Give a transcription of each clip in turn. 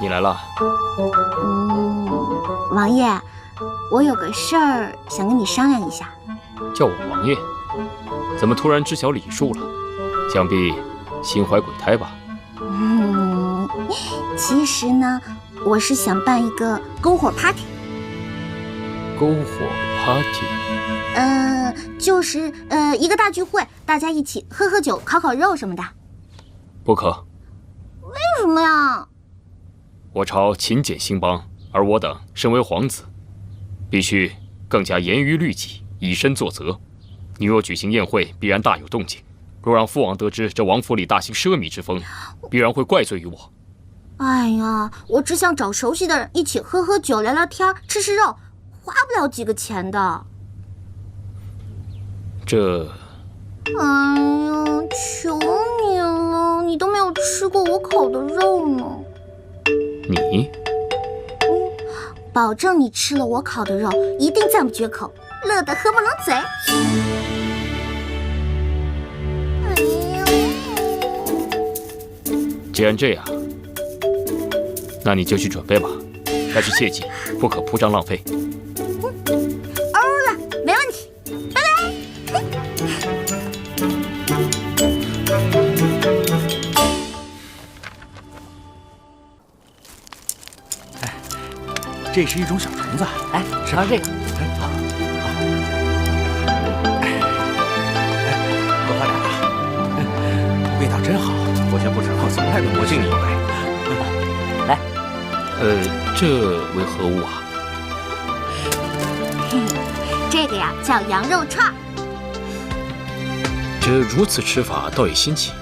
你来了。王爷，我有个事儿想跟你商量一下。叫我王爷？怎么突然知晓礼数了？想必心怀鬼胎吧？其实呢，我是想办一个篝火 party。篝火 party？就是一个大聚会，大家一起喝喝酒、烤烤肉什么的。不可。为什么呀？我朝勤俭兴邦，而我等身为皇子，必须更加严于律己，以身作则。你若举行宴会，必然大有动静。若让父王得知这王府里大兴奢靡之风，必然会怪罪于我。哎呀，我只想找熟悉的人一起喝喝酒、聊聊天、吃吃肉，花不了几个钱的。这……哎呀，求你了，你都没有吃过我烤的肉呢。你？保证你吃了我烤的肉，一定赞不绝口，乐得合不拢嘴。既然这样，那你就去准备吧，但是切记不可铺张浪费。了，没问题，拜拜。这是一种小虫子，哎，尝尝这个，好，多发点吧，味道真好。我先不吃，我从来都不敬你一杯。来，这为何物啊？这个呀叫羊肉串。这如此吃法倒也新奇。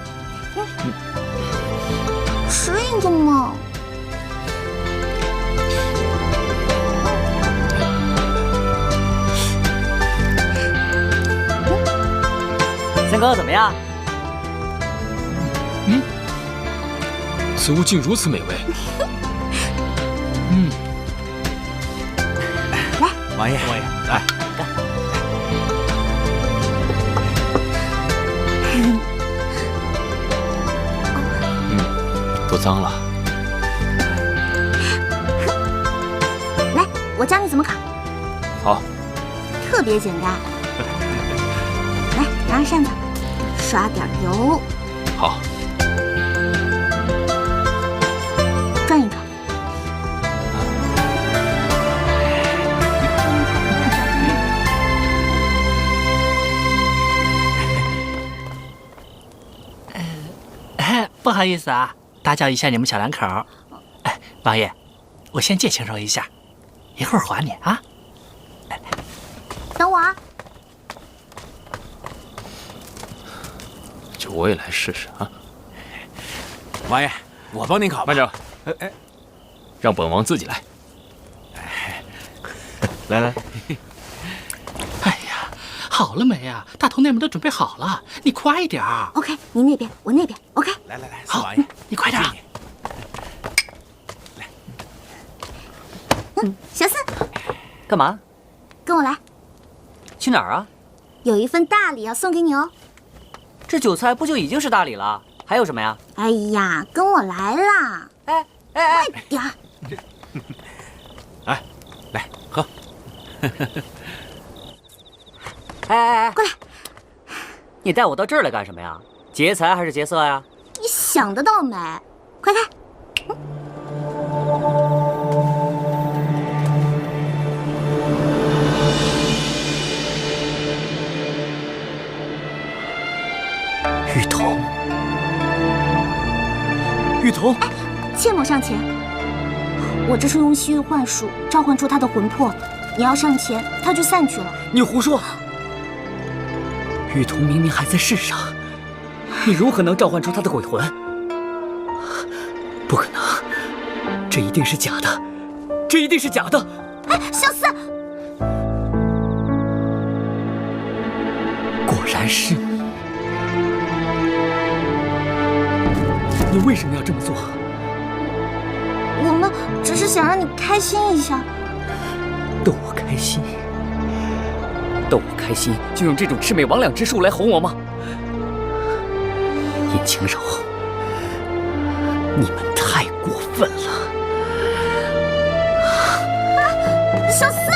吃一个嘛。三哥怎么样？此物竟如此美味。来，王爷，来。都脏了。来，我教你怎么烤。好，特别简单。来，拿上扇子，刷点油。好。转一转。不好意思啊，打搅一下你们小两口。哎，王爷，我先借轻柔一下，一会儿还你啊。等我啊。这我也来试试啊。王爷，我帮您烤吧。慢着，让本王自己来。来来。哎呀，好了没呀？大头那边都准备好了，你快一点儿。OK， 你那边，我那边。OK。来，好，王爷，你快点。来。小四，干嘛？跟我来。去哪儿啊？有一份大礼要送给你哦。这酒菜不就已经是大礼了？还有什么呀？哎呀，跟我来啦！哎，快点！哎，来喝。哎，过来！你带我到这儿来干什么呀？劫财还是劫色呀？你想得倒美！快开！玉童，玉童，切莫上前！我这是用西域幻术召唤出他的魂魄，你要上前，他就散去了。你胡说！玉童明明还在世上，你如何能召唤出他的鬼魂？不可能，这一定是假的，这一定是假的！哎，小四，果然是你！你为什么要这么做？我们只是想让你开心一下。逗我开心，逗我开心，就用这种魑魅魍魉之术来哄我吗？叶轻柔，你们太过分了！小四，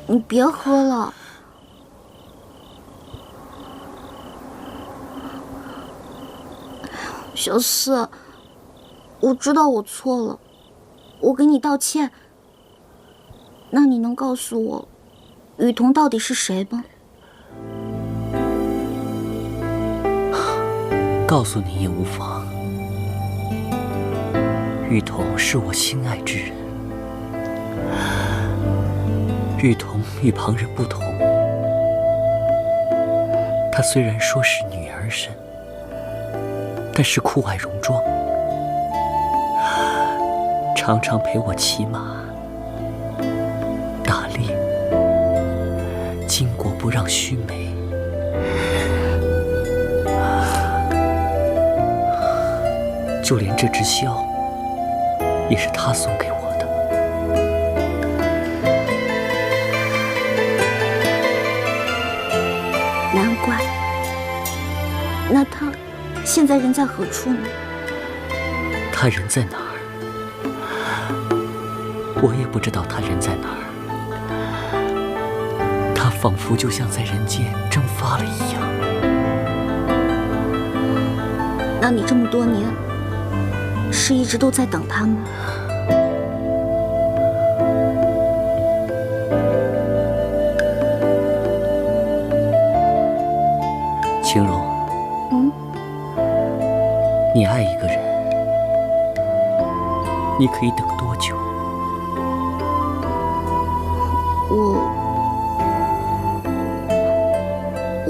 你别喝了。小四，我知道我错了，我给你道歉。那你能告诉我，雨桐到底是谁吗？告诉你也无妨。雨桐是我心爱之人。雨桐与旁人不同，她虽然说是女儿身，但是酷爱戎装，常常陪我骑马、打猎，经过不让须眉。就连这只箫，也是他送给我的。难怪。那他现在人在何处呢？他人在哪儿？我也不知道他人在哪儿。他仿佛就像在人间蒸发了一样。那你这么多年是一直都在等他吗？青柔，你爱一个人，你可以等多久？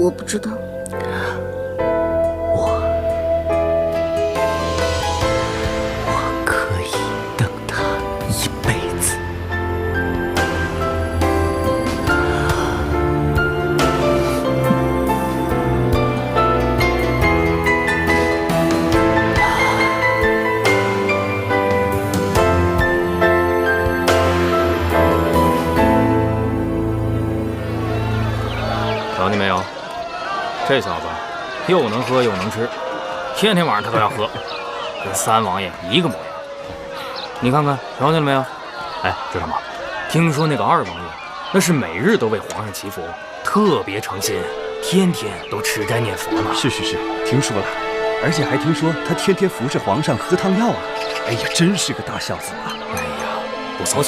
我不知道。我可以等他一辈子。瞧见没有，这小子又能喝又能吃，天天晚上他都要喝，跟三王爷一个模样。你看看，瞧见了没有？哎，知道吗？听说那个二王爷，那是每日都为皇上祈福，特别诚心，天天都吃斋念佛呢。是，听说了，而且还听说他天天服侍皇上喝汤药啊！哎呀，真是个大孝子啊！哎呀，不错，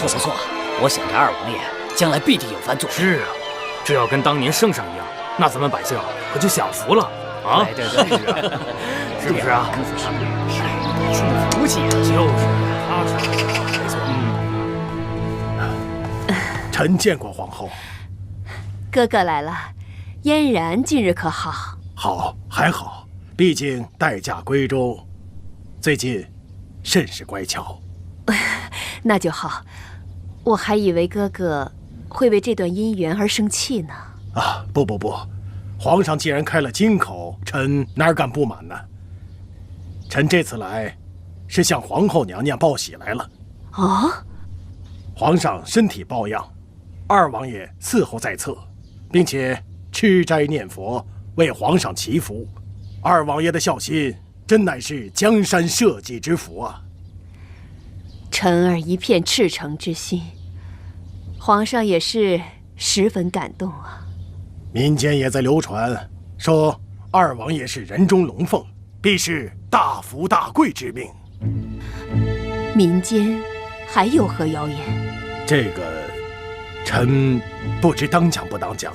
我想这二王爷将来必定有番作为。是啊，这要跟当年圣上一样，那咱们百姓可就享福了啊！对，是不是啊？福气啊！就是他说的没错。臣见过皇后。哥哥来了，嫣然近日可好？好，还好，毕竟待嫁闺中，最近甚是乖巧。那就好，我还以为哥哥会为这段姻缘而生气呢。啊，不，皇上既然开了金口，臣哪敢不满呢？臣这次来，是向皇后娘娘报喜来了。哦，皇上身体抱恙，二王爷伺候在侧，并且吃斋念佛，为皇上祈福。二王爷的孝心，真乃是江山社稷之福啊！臣儿一片赤诚之心，皇上也是十分感动啊。民间也在流传说，二王爷是人中龙凤，必是大福大贵之命。民间还有何谣言？这个，臣不知当讲不当讲。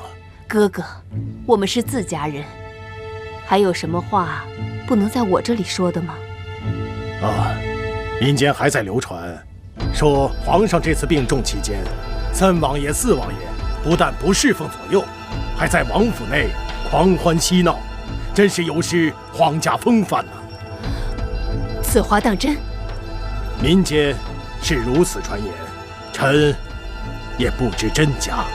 哥哥，我们是自家人，还有什么话不能在我这里说的吗？啊，民间还在流传说，皇上这次病重期间，三王爷、四王爷不但不侍奉左右，还在王府内狂欢嬉闹，真是有失皇家风范呐。此话当真？民间是如此传言，臣也不知真假。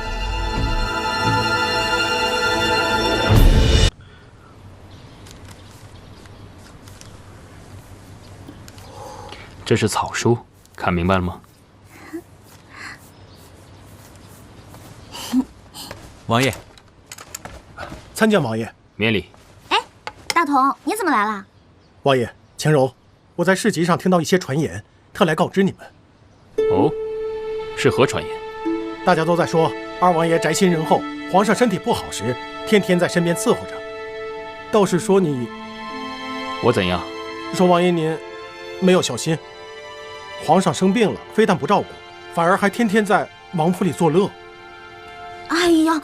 这是草书，看明白了吗？王爷，参见王爷。免礼。大同，你怎么来了？王爷，晴柔，我在市集上听到一些传言，特来告知你们。哦，是何传言？大家都在说二王爷宅心仁厚，皇上身体不好时，天天在身边伺候着。倒是说你，我怎样？说王爷您没有小心，皇上生病了，非但不照顾，反而还天天在王府里作乐。哎呀，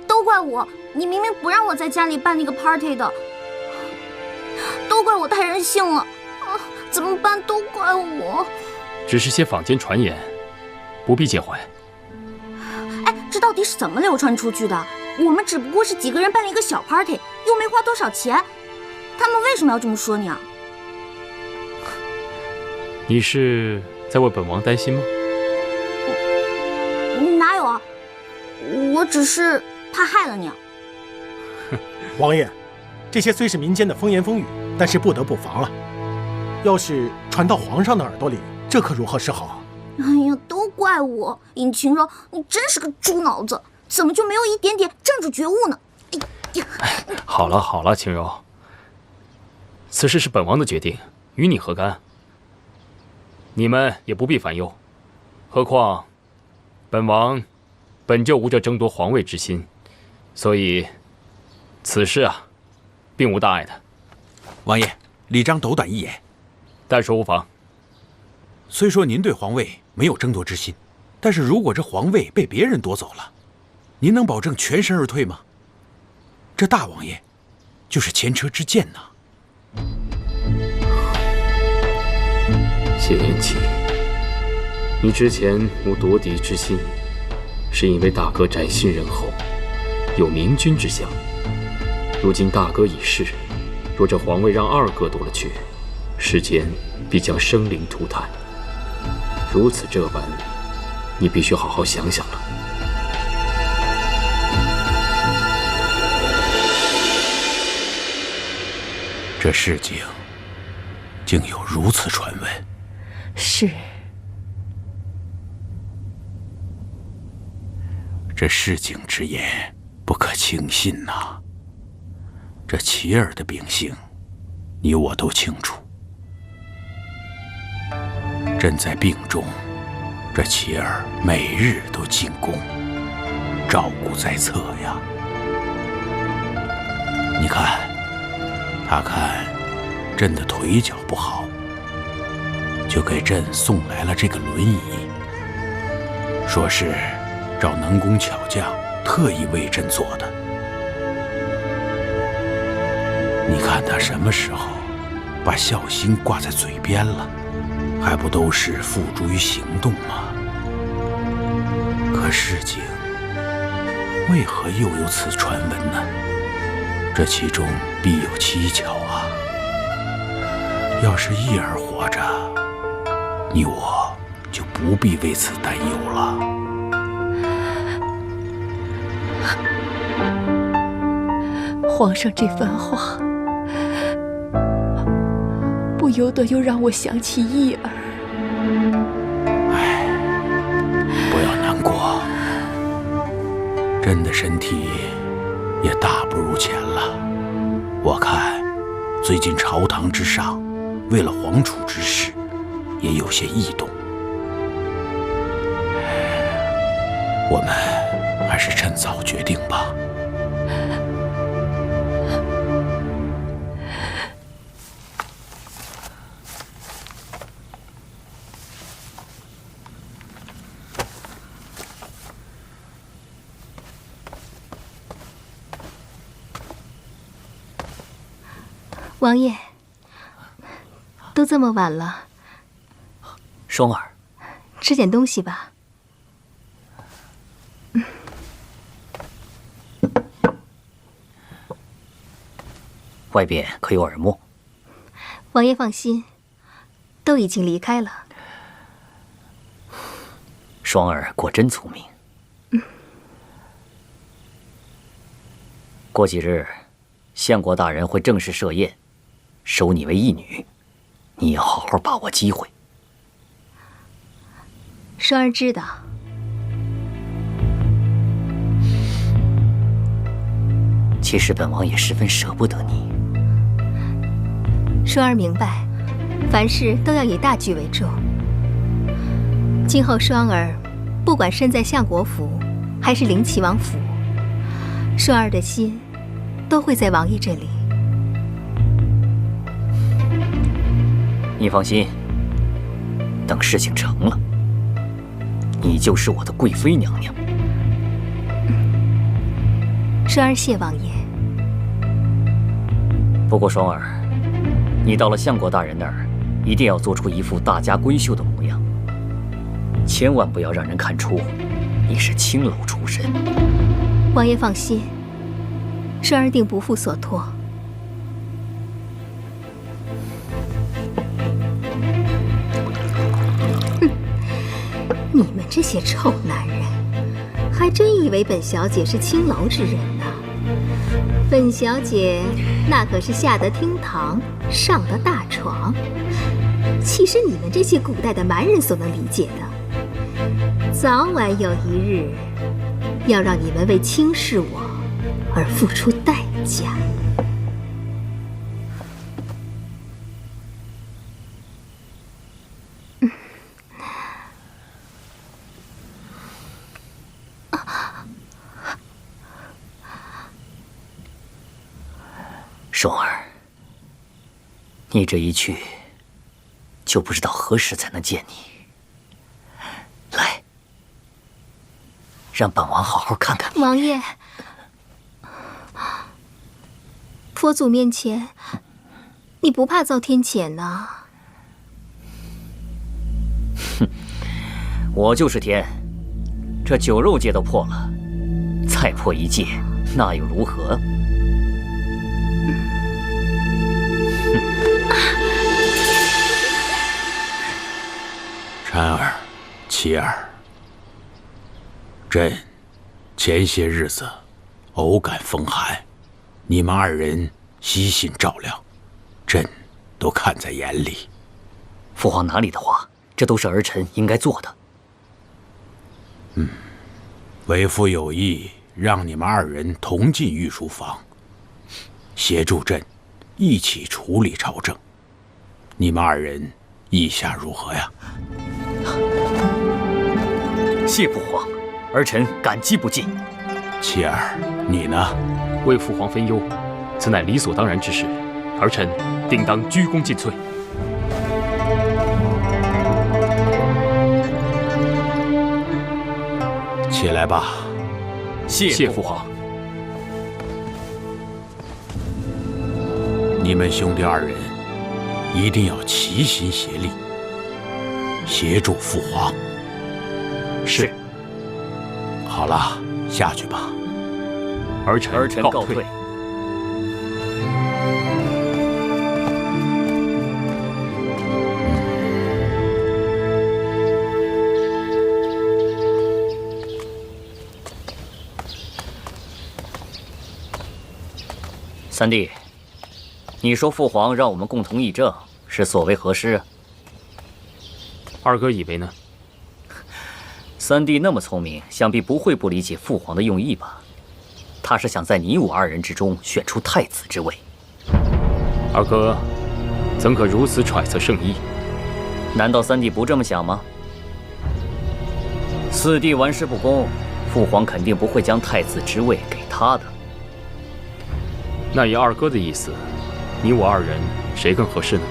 都怪我！你明明不让我在家里办那个 party 的，都怪我太任性了。怎么办？都怪我。只是些坊间传言，不必介怀。哎，这到底是怎么流传出去的？我们只不过是几个人办了一个小 party， 又没花多少钱，他们为什么要这么说你啊？你是在为本王担心吗？哪有啊？我只是怕害了你啊。王爷，这些虽是民间的风言风语，但是不得不防了。要是传到皇上的耳朵里，这可如何是好？哎呀，都怪我，尹晴柔，你真是个猪脑子，怎么就没有一点点政治觉悟呢？哎呀，好了好了，晴柔，此事是本王的决定，与你何干？你们也不必烦忧，何况本王本就无这争夺皇位之心，所以此事啊，并无大碍的。王爷，李章斗胆一言。但说无妨。虽说您对皇位没有争夺之心，但是如果这皇位被别人夺走了，您能保证全身而退吗？这大王爷就是前车之鉴呐。谢延启，你之前无夺嫡之心，是因为大哥宅心仁厚，有明君之相。如今大哥已逝，若这皇位让二哥夺了去，世间必将生灵涂炭。如此这般，你必须好好想想了。这事情竟有如此传闻。是。这市井之言不可轻信呐。这齐儿的秉性，你我都清楚。朕在病中，这齐儿每日都进宫，照顾在侧呀。你看，他看朕的腿脚不好，就给朕送来了这个轮椅，说是找能工巧匠特意为朕做的。你看他什么时候把孝心挂在嘴边了，还不都是付诸于行动吗？可事情为何又有此传闻呢？这其中必有蹊跷啊！要是一儿活着，你我就不必为此担忧了。皇上这番话，不由得又让我想起一儿。唉，不要难过，朕的身体也大不如前了。我看最近朝堂之上，为了皇储之事，也有些异动。我们还是趁早决定吧。王爷，都这么晚了，双儿，吃点东西吧。外边可有耳目？王爷放心，都已经离开了。双儿果真聪明。过几日，相国大人会正式设宴，收你为义女，你要好好把握机会，双儿知道。其实本王也十分舍不得你。双儿明白，凡事都要以大局为重。今后双儿不管身在相国府，还是灵齐王府，双儿的心都会在王爷这里。你放心，等事情成了，你就是我的贵妃娘娘。双儿谢王爷。不过双儿，你到了相国大人那儿，一定要做出一副大家闺秀的模样，千万不要让人看出你是青楼出身。王爷放心，双儿定不负所托。你们这些臭男人，还真以为本小姐是青楼之人呢？本小姐那可是下得厅堂，上得大床，岂是你们这些古代的蛮人所能理解的？早晚有一日，要让你们为轻视我而付出代价。双儿，你这一去，就不知道何时才能见你。来，让本王好好看看你。王爷，佛祖面前，你不怕遭天谴呢？哼，我就是天，这酒肉戒都破了，再破一戒，那又如何？婵儿、琪儿，朕前些日子偶感风寒，你们二人悉心照料，朕都看在眼里。父皇哪里的话，这都是儿臣应该做的。为父有意让你们二人同进御书房，协助朕一起处理朝政。你们二人意下如何呀？谢父皇，儿臣感激不尽。琪儿，你呢？为父皇分忧，此乃理所当然之事，儿臣定当鞠躬尽瘁。起来吧。谢父皇。你们兄弟二人一定要齐心协力，协助父皇。是。好了，下去吧。儿臣告退。三弟，你说父皇让我们共同议政，是所为何事？二哥以为呢？三弟那么聪明，想必不会不理解父皇的用意吧？他是想在你我二人之中选出太子之位。二哥怎可如此揣测圣意？难道三弟不这么想吗？四弟玩世不恭，父皇肯定不会将太子之位给他的。那以二哥的意思，你我二人谁更合适呢？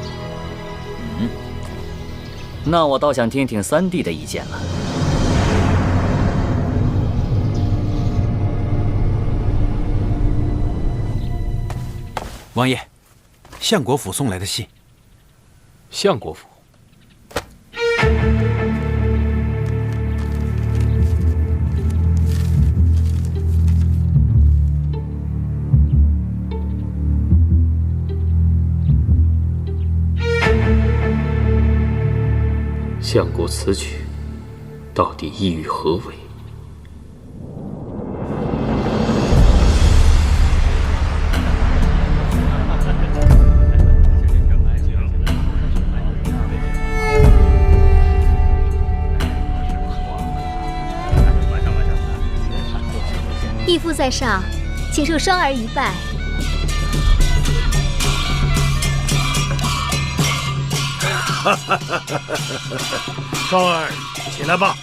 那我倒想听听三弟的意见了。王爷，相国府送来的信。相国府。相国此举，到底意欲何为？父在上，请受双儿一拜。双儿，起来吧。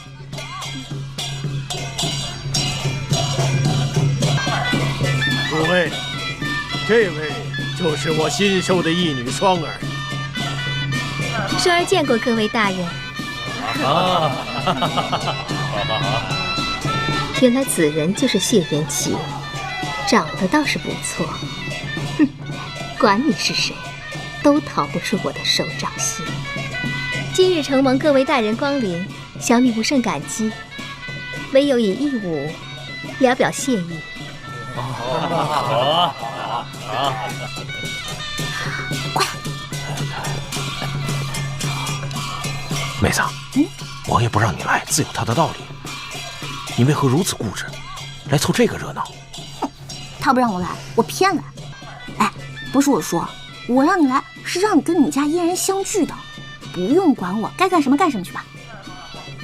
诸位，这位就是我新收的义女双儿。双儿见过各位大人。原来此人就是谢元齐，长得倒是不错。哼，管你是谁，都逃不出我的手掌心。今日承蒙各位大人光临，小女不胜感激，唯有以一舞聊表谢意。好。妹子，王爷不让你来，自有他的道理。你为何如此固执，来凑这个热闹？他不让我来，我偏来。哎，不是我说，我让你来是让你跟你家嫣然相聚的，不用管我，该干什么干什么去吧。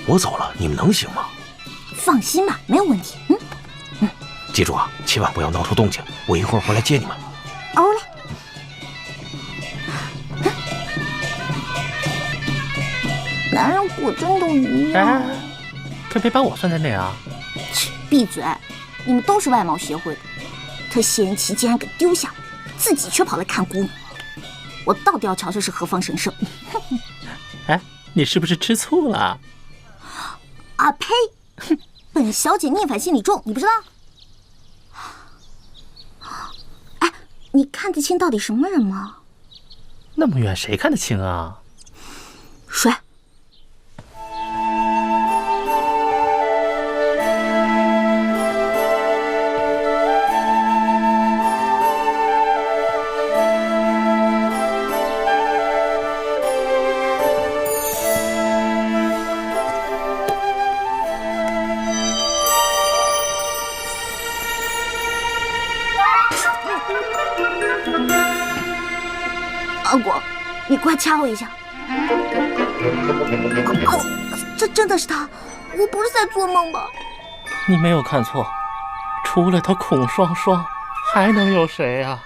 我走了，你们能行吗？放心吧，没有问题。记住啊，千万不要闹出动静，我一会儿回来接你们。哦嘞。男人果真都一样。可别把我算在内啊！切，闭嘴！你们都是外貌协会的。他谢元齐竟然给丢下了，自己却跑来看姑娘，我到底要瞧瞧是何方神圣！哎，你是不是吃醋了？啊呸！本小姐逆反心理重，你不知道？哎，你看得清到底什么人吗？那么远，谁看得清啊？谁？阿果，你快掐我一下！这真的是他，我不是在做梦吧？你没有看错，除了他孔双双，还能有谁啊？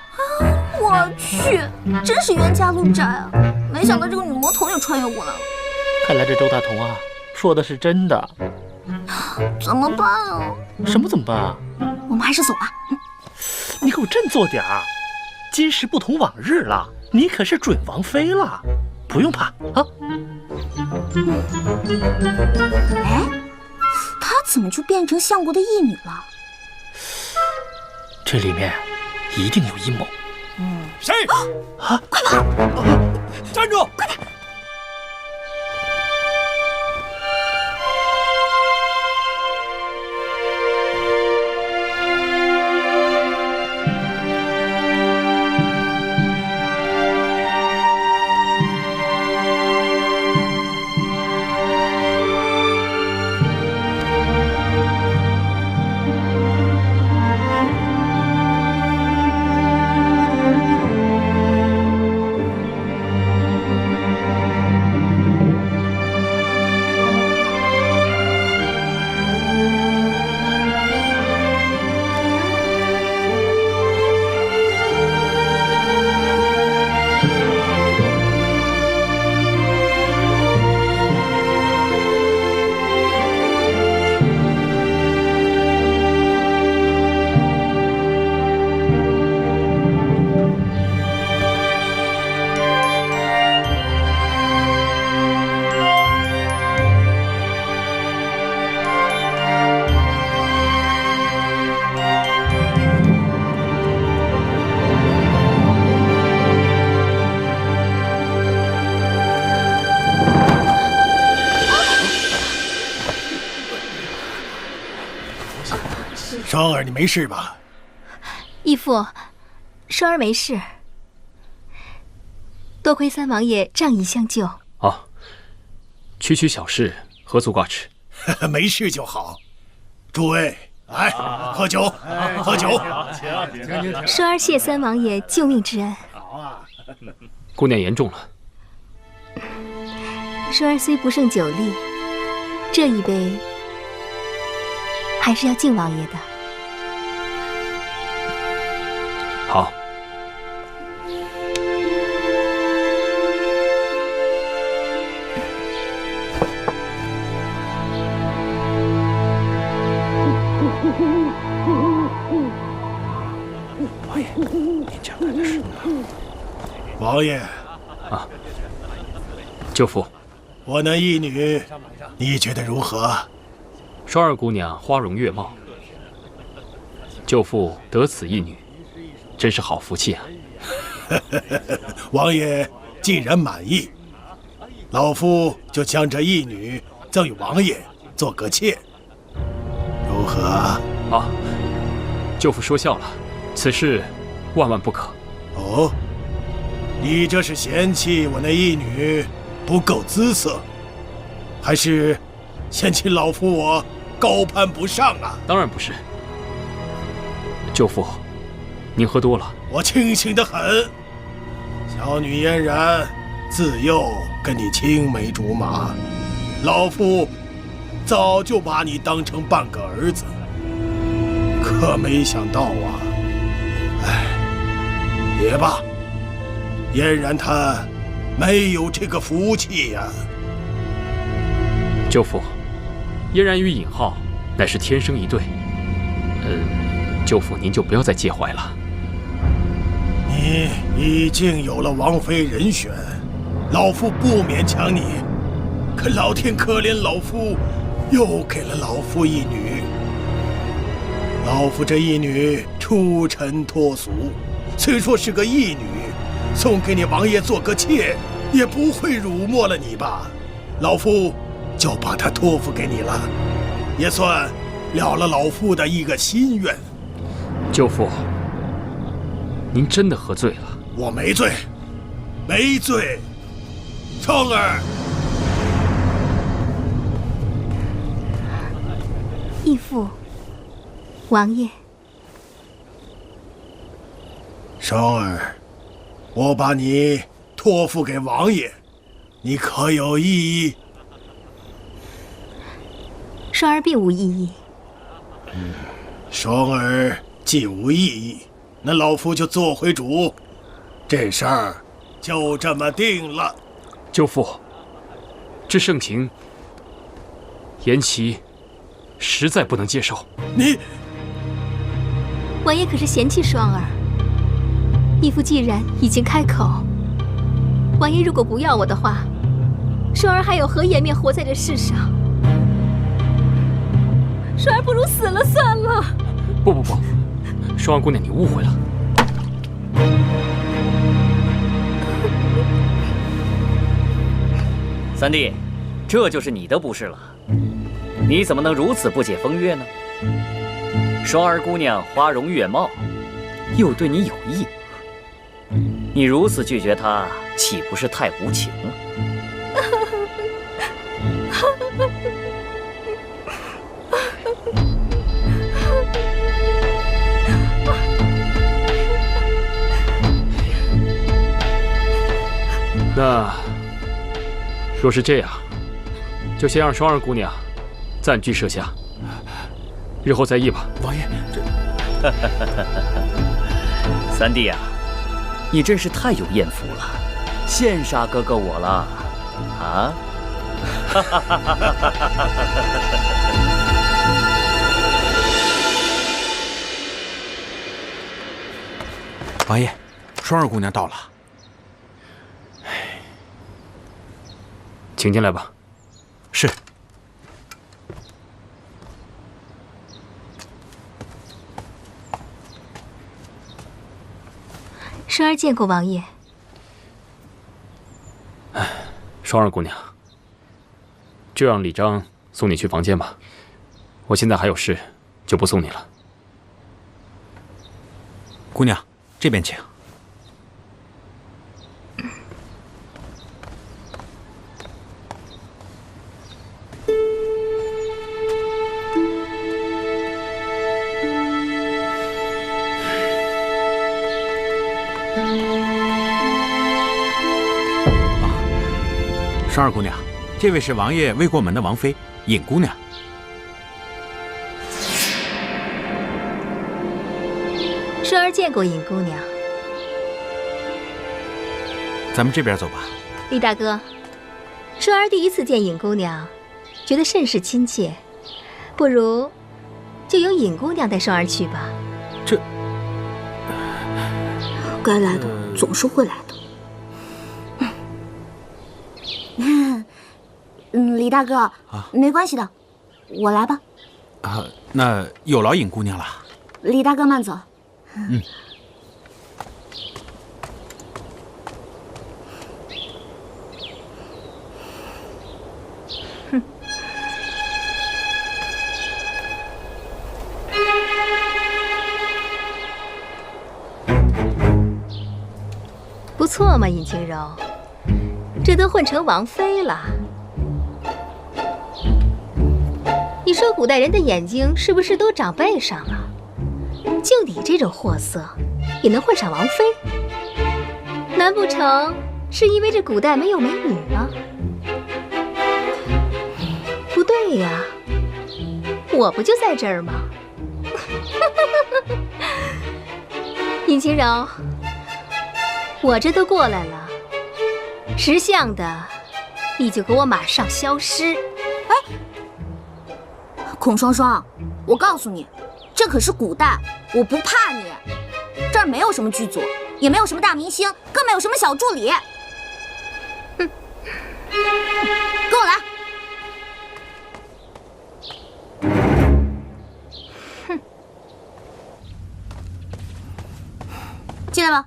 我去，真是冤家路窄啊！没想到这个女魔头也穿越过来了。看来这周大同啊，说的是真的。怎么办啊？什么怎么办啊？我们还是走吧。你给我振作点儿，今时不同往日了。你可是准王妃了，不用怕啊！哎，她怎么就变成相国的义女了？这里面一定有阴谋。谁？啊！快跑！站住！快点！双儿，你没事吧？义父，双儿没事，多亏三王爷仗义相救。哦，区区小事，何足挂齿。没事就好。诸位，来喝酒，喝酒。双儿谢三王爷救命之恩。姑娘言重了。双儿虽不胜酒力，这一杯还是要敬王爷的。王爷，舅父，我那义女，你觉得如何？双儿姑娘花容月貌，舅父得此一女，真是好福气啊！王爷既然满意，老夫就将这义女赠与王爷做个妾，如何？啊，舅父说笑了，此事万万不可。哦，你这是嫌弃我那义女不够姿色，还是嫌弃老夫我高攀不上啊？当然不是，舅父，您喝多了。我清醒得很。小女嫣然自幼跟你青梅竹马，老夫早就把你当成半个儿子，可没想到啊，也罢，嫣然她没有这个福气呀。舅父，嫣然与尹浩乃是天生一对，舅父您就不要再介怀了。你已经有了王妃人选，老夫不勉强你，可老天可怜老夫，又给了老夫一女。老夫这一女出尘脱俗，虽说是个义女，送给你王爷做个妾，也不会辱没了你吧？老夫就把她托付给你了，也算了了老夫的一个心愿。舅父，您真的喝醉了？我没醉，没醉。双儿，义父，王爷，双儿，我把你托付给王爷，你可有异议？双儿并无异议。双儿既无异议，那老夫就做回主，这事儿就这么定了。舅父，这盛情，言其实在不能接受。你，王爷可是嫌弃双儿？义父既然已经开口，王爷如果不要我的话，双儿还有何颜面活在这世上？双儿不如死了算了。不，双儿姑娘，你误会了。三弟，这就是你的不是了。你怎么能如此不解风月呢？双儿姑娘花容月貌，又对你有意，你如此拒绝她，岂不是太无情了？那若是这样，就先让双儿姑娘暂居舍下，日后再议吧。王爷，这三弟啊，你真是太有艳福了，羡煞哥哥我了啊！王爷，双儿姑娘到了。请进来吧。是。双儿见过王爷。双儿姑娘，就让李章送你去房间吧。我现在还有事，就不送你了。姑娘，这边请。双儿姑娘，这位是王爷未过门的王妃尹姑娘。双儿见过尹姑娘。咱们这边走吧。李大哥，双儿第一次见尹姑娘，觉得甚是亲切，不如就由尹姑娘带双儿去吧。该来的总是会来的。李大哥，没关系的，我来吧。那有劳尹姑娘了。李大哥慢走。不错嘛，尹清柔，这都混成王妃了。你说古代人的眼睛是不是都长背上了？就你这种货色，也能混上王妃？难不成是因为这古代没有美女吗？不对呀，我不就在这儿吗？尹清柔，我这都过来了，识相的，你就给我马上消失！孔双双，我告诉你，这可是古代，我不怕你。这儿没有什么剧组，也没有什么大明星，更没有什么小助理。哼，跟我来。哼，进来吧。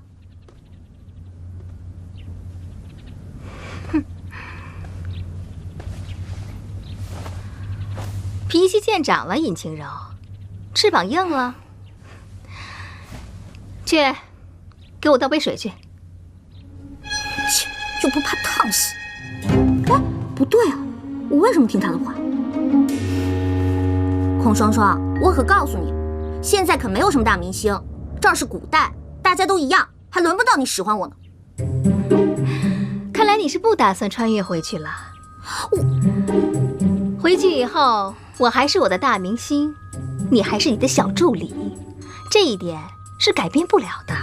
脾气见长了，尹清柔，翅膀硬了。去，给我倒杯水去。切，又不怕烫死。哎，不对啊，我为什么听他的话？孔双双，我可告诉你，现在可没有什么大明星，这儿是古代，大家都一样，还轮不到你使唤我呢。看来你是不打算穿越回去了。回去以后，我还是我的大明星，你还是你的小助理，这一点是改变不了的。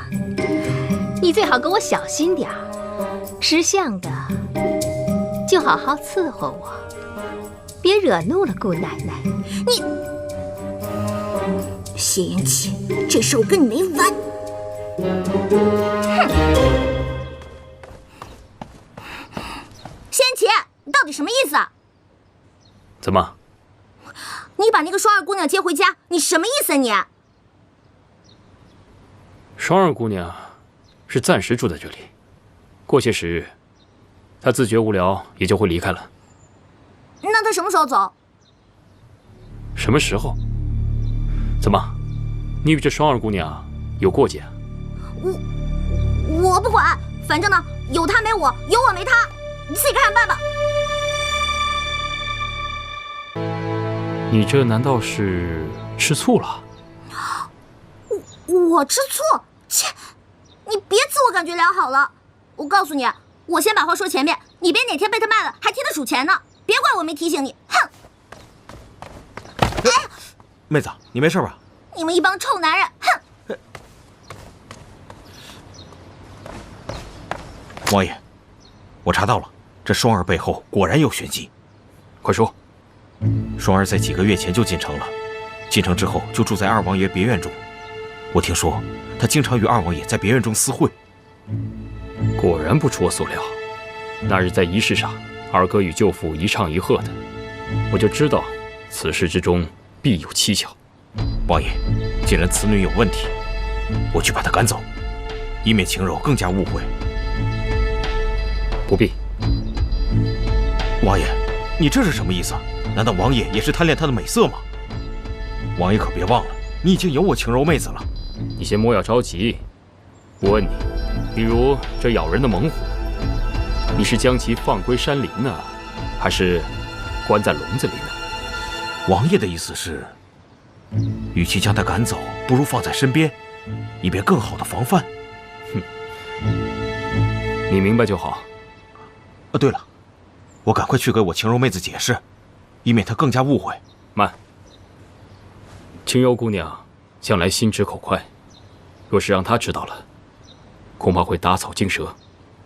你最好跟我小心点儿，识相的就好好伺候我，别惹怒了姑奶奶。你，谢延启，这事我跟你没完。哼！谢延启，你到底什么意思啊？怎么？你把那个双儿姑娘接回家，你什么意思啊你？双儿姑娘是暂时住在这里，过些时日，她自觉无聊也就会离开了。那她什么时候走？什么时候？怎么？你与这双儿姑娘有过节？我不管，反正呢，有她没我，有我没她，你自己看着办吧。你这难道是吃醋了？我吃醋？切！你别自我感觉良好了。我告诉你，我先把话说前面，你别哪天被他卖了还替他数钱呢。别怪我没提醒你。哼！哎，妹子，你没事吧？你们一帮臭男人！哼！王爷，我查到了，这双儿背后果然有玄机。快说。双儿在几个月前就进城了，进城之后就住在二王爷别院中。我听说他经常与二王爷在别院中私会。果然不出我所料，那日在仪式上，二哥与舅父一唱一和的，我就知道此事之中必有蹊跷。王爷，既然此女有问题，我去把她赶走，以免晴柔更加误会。不必。王爷，你这是什么意思？难道王爷也是贪恋她的美色吗？王爷可别忘了，你已经有我晴柔妹子了。你先莫要着急。我问你，比如这咬人的猛虎，你是将其放归山林呢，还是关在笼子里呢？王爷的意思是，与其将他赶走，不如放在身边，以便更好的防范。哼，你明白就好。对了，我赶快去给我晴柔妹子解释，以免她更加误会。慢，晴柔姑娘向来心直口快，若是让她知道了，恐怕会打草惊蛇。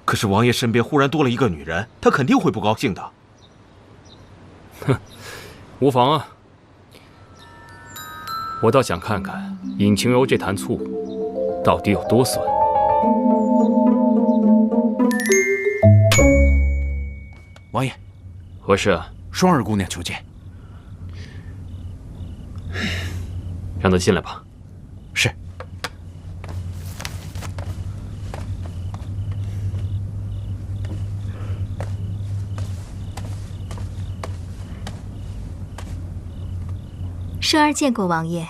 可是王爷身边忽然多了一个女人，她肯定会不高兴的。哼，无妨啊。我倒想看看尹晴柔这坛醋到底有多酸。王爷，何事啊？双儿姑娘求见。让她进来吧。是。双儿见过王爷。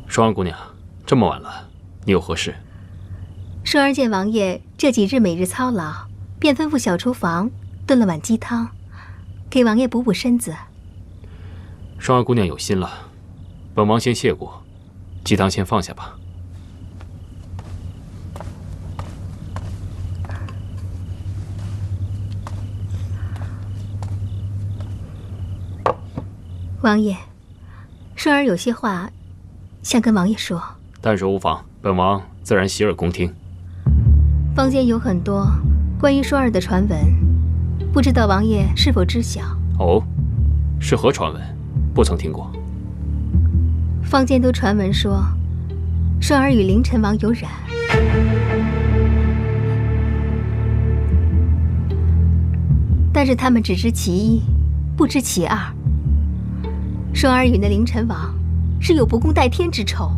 双儿姑娘，这么晚了，你有何事？双儿见王爷这几日每日操劳，便吩咐小厨房炖了碗鸡汤，给王爷补补身子。双儿姑娘有心了，本王先谢过，鸡汤先放下吧。王爷，双儿有些话想跟王爷说。但是无妨，本王自然洗耳恭听。坊间有很多关于双儿的传闻，不知道王爷是否知晓？哦，是何传闻？不曾听过。坊间都传闻说，双儿与凌尘王有染。但是他们只知其一，不知其二。双儿与那凌尘王是有不共戴天之仇。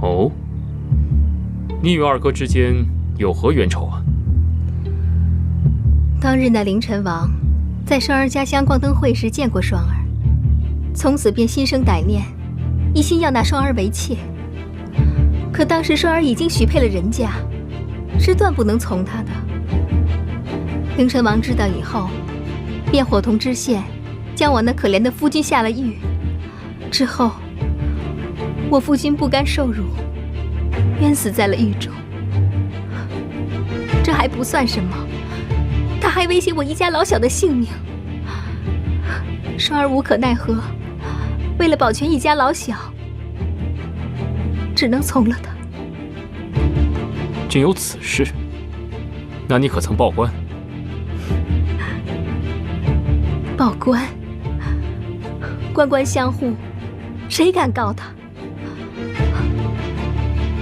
哦，你与二哥之间有何冤仇啊？当日那凌尘王在双儿家乡逛灯会时见过双儿，从此便心生歹念，一心要纳双儿为妾。可当时双儿已经许配了人家，是断不能从他的。凌尘王知道以后，便伙同知县将我那可怜的夫君下了狱。之后，我夫君不甘受辱，冤死在了狱中。这还不算什么，他还威胁我一家老小的性命。双儿无可奈何，为了保全一家老小，只能从了他。竟有此事？那你可曾报官？报官？官官相护，谁敢告他？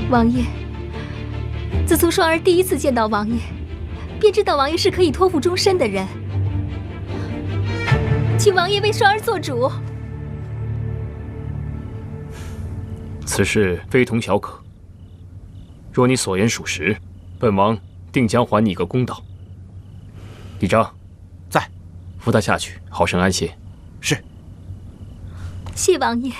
王爷，自从双儿第一次见到王爷，便知道王爷是可以托付终身的人。请王爷为双儿做主。此事非同小可。若你所言属实，本王定将还你一个公道。李章，在，扶他下去，好生安歇。是。谢王爷。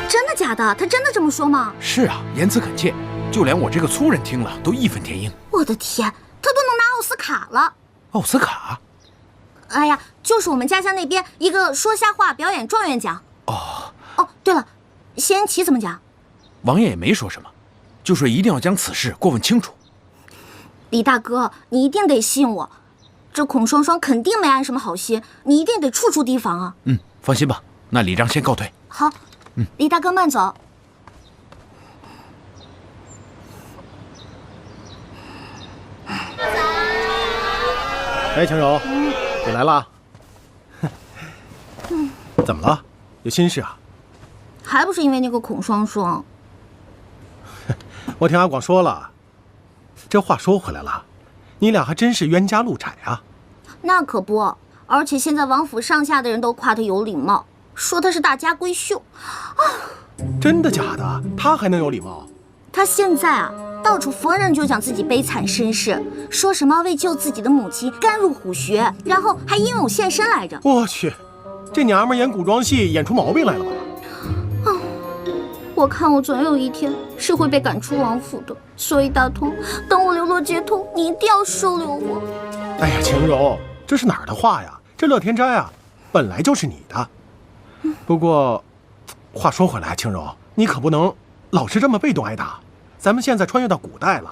真的假的？他真的这么说吗？是啊，言辞恳切，就连我这个粗人听了都义愤填膺。我的天，他都能拿奥斯卡了！奥斯卡？哎呀，就是我们家乡那边一个说瞎话表演状元奖。哦，对了，谢安琪怎么讲？王爷也没说什么，就说一定要将此事过问清楚。李大哥，你一定得信我，这孔双双肯定没安什么好心，你一定得处处提防啊。放心吧，那李章先告退。好，李大哥慢走。哎，晴柔，你来啦？怎么了？有心事啊？还不是因为那个孔双双。我听阿广说了。这话说回来了，你俩还真是冤家路窄啊。那可不，而且现在王府上下的人都夸他有礼貌，说他是大家闺秀。真的假的？他还能有礼貌？他现在啊，到处逢人就讲自己悲惨身世，说什么为救自己的母亲甘入虎穴，然后还英勇献身来着。我去，这娘们演古装戏演出毛病来了吧？我看我总有一天是会被赶出王府的，所以大同，等我流落街头，你一定要收留我。哎呀，晴柔，这是哪儿的话呀？这乐天斋啊，本来就是你的。不过，话说回来，晴柔，你可不能老是这么被动挨打。咱们现在穿越到古代了，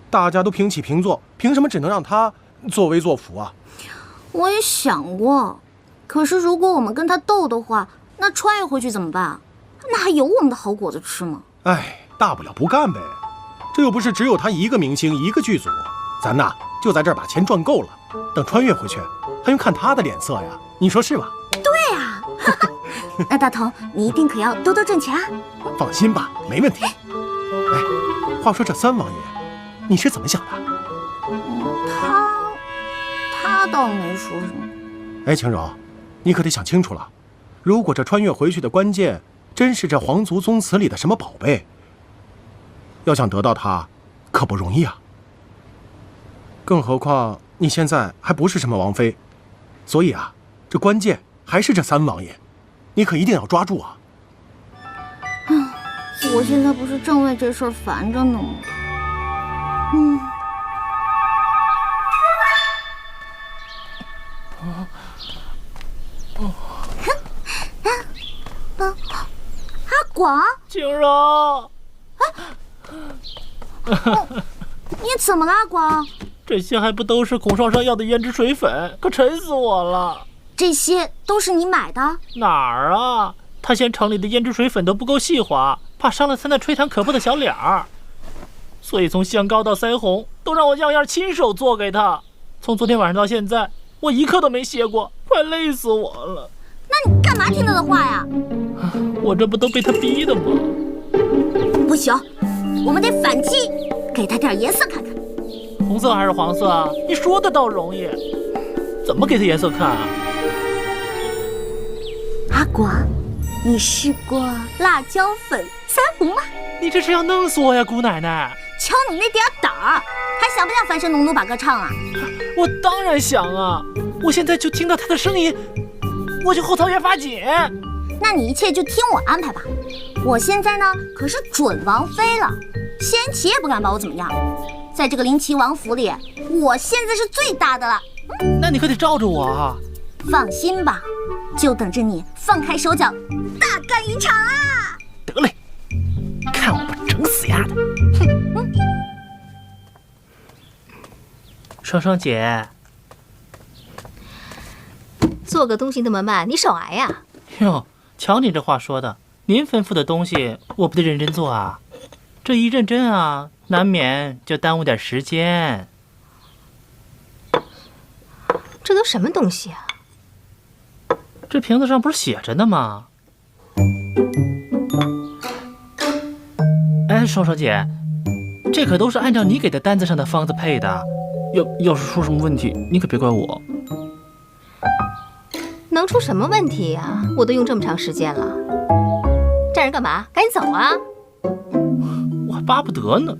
大家都平起平坐，凭什么只能让他作威作福啊？我也想过，可是如果我们跟他斗的话，那穿越回去怎么办？那还有我们的好果子吃吗？哎，大不了不干呗。这又不是只有他一个明星一个剧组，咱呐就在这儿把钱赚够了，等穿越回去还用看他的脸色呀？你说是吧？对呀、那大头，你一定可要多多挣钱啊！放心吧，没问题。哎，话说这三王爷，你是怎么想的？他倒没说什么。哎，晴柔，你可得想清楚了，如果这穿越回去的关键真是这皇族宗祠里的什么宝贝，要想得到它，可不容易啊。更何况你现在还不是什么王妃，所以啊，这关键还是这三王爷，你可一定要抓住啊！我现在不是正为这事儿烦着呢吗？阿广，晴柔，你怎么了，阿广？这些还不都是孔少商要的胭脂水粉，可沉死我了。这些都是你买的？哪儿啊？他嫌厂里的胭脂水粉都不够细滑，怕伤了他那吹弹可破的小脸儿，所以从香膏到腮红都让我样样亲手做给他。从昨天晚上到现在，我一刻都没歇过，快累死我了。那你干嘛听他的话呀？我这不都被他逼的吗？不行，我们得反击，给他点颜色看看。红色还是黄色啊？你说的倒容易，怎么给他颜色看啊？阿广，你试过辣椒粉、腮红吗？你这是要弄死我呀，姑奶奶！瞧你那点胆儿，还想不想翻身农奴把歌唱啊？我当然想啊！我现在就听到他的声音，我就后槽牙发紧。那你一切就听我安排吧。我现在呢可是准王妃了，仙齐也不敢把我怎么样。在这个灵齐王府里，我现在是最大的了。那你可得罩着我啊！放心吧，就等着你放开手脚，大干一场啊！得嘞，看我不整死丫的！哼！双双姐，做个东西那么慢，你手癌呀？哟，瞧你这话说的，您吩咐的东西我不得认真做啊？这一认真啊，难免就耽误点时间。这都什么东西啊？这瓶子上不是写着呢吗？哎，双双姐，这可都是按照你给的单子上的方子配的，要是出什么问题，你可别怪我。能出什么问题呀？我都用这么长时间了，站着干嘛？赶紧走啊！我还巴不得呢。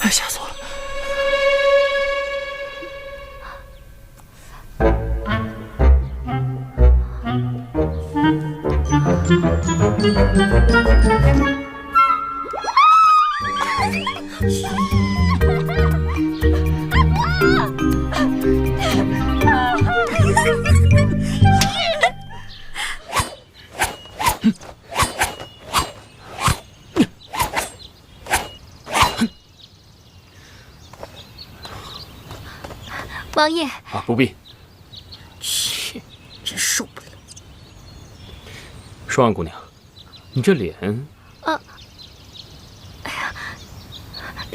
哎，吓死我了！王爷啊，不必。切，真受不了。双安姑娘，你这脸……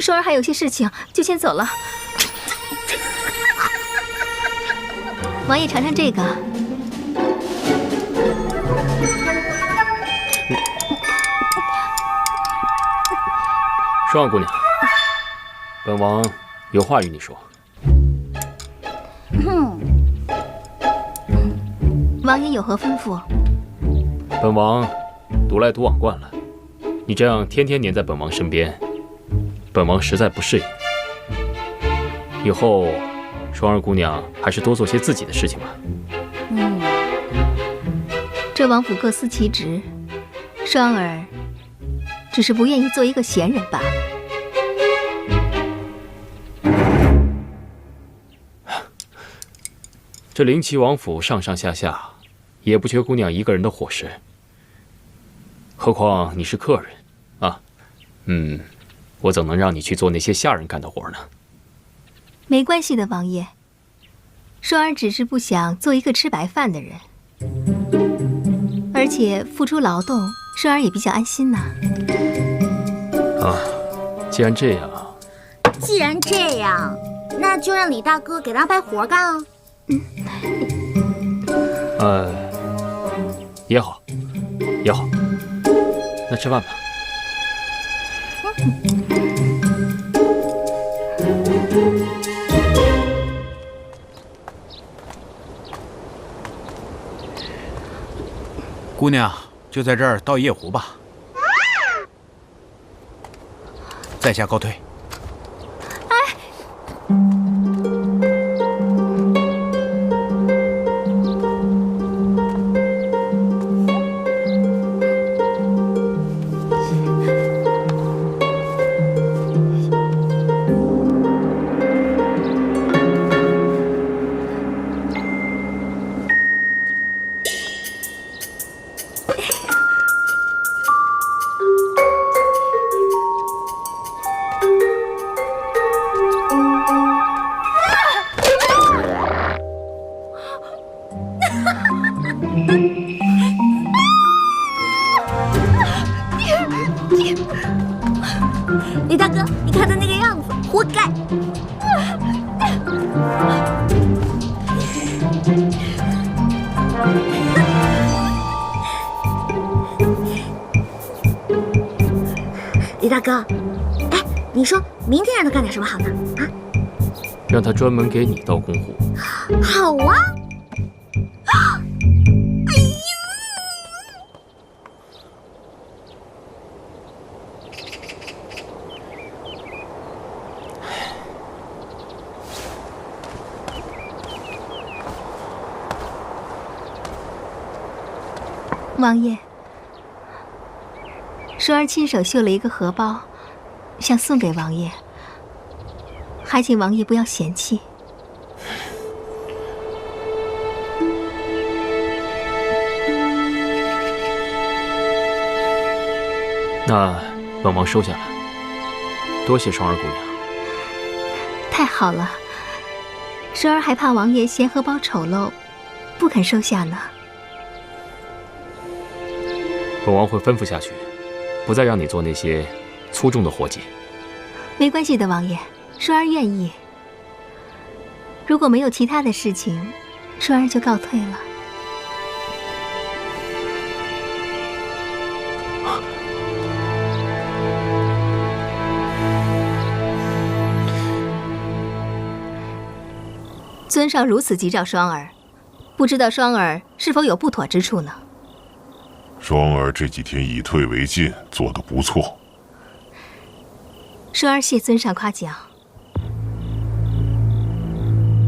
双儿还有些事情，就先走了。王爷尝尝这个。双安姑娘，本王有话与你说。王爷有何吩咐？本王独来独往惯了，你这样天天黏在本王身边，本王实在不适应。以后，双儿姑娘还是多做些自己的事情吧。这王府各司其职，双儿只是不愿意做一个闲人罢了。这灵齐王府上上下下，也不缺姑娘一个人的伙食。何况你是客人，啊，我怎能让你去做那些下人干的活呢？没关系的，王爷。双儿只是不想做一个吃白饭的人，而且付出劳动，双儿也比较安心呐。啊，既然这样，那就让李大哥给他安排活干啊。也好，也好。那吃饭吧。姑娘，就在这儿倒夜壶吧。在下告退。李大哥，你看他那个样子，活该。李大哥，哎，你说明天让他干点什么好呢？啊？让他专门给你倒公壶。好啊。王爷，双儿亲手绣了一个荷包，想送给王爷，还请王爷不要嫌弃。那本王收下了，多谢双儿姑娘。太好了，双儿还怕王爷嫌荷包丑陋，不肯收下呢。本王会吩咐下去，不再让你做那些粗重的活计。没关系的，王爷，双儿愿意。如果没有其他的事情，双儿就告退了。尊上如此急召双儿，不知道双儿是否有不妥之处呢？双儿这几天以退为进，做得不错。双儿谢尊上夸奖。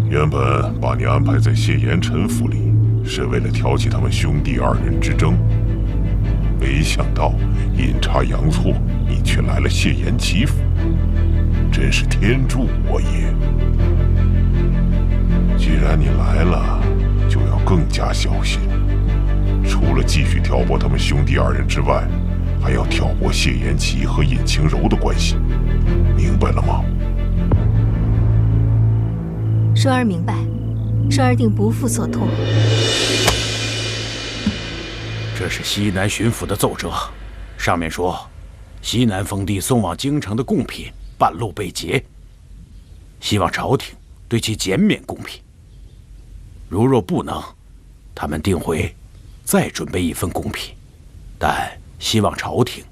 原本把你安排在谢延辰府里，是为了挑起他们兄弟二人之争，没想到阴差阳错，你却来了谢延齐府，真是天助我也。既然你来了，就要更加小心。除了继续挑拨他们兄弟二人之外，还要挑拨谢延齐和尹清柔的关系，明白了吗？双儿明白，双儿定不负所托。这是西南巡抚的奏折，上面说，西南封地送往京城的贡品半路被劫，希望朝廷对其减免贡品。如若不能，他们定会再准备一份贡品，但希望朝廷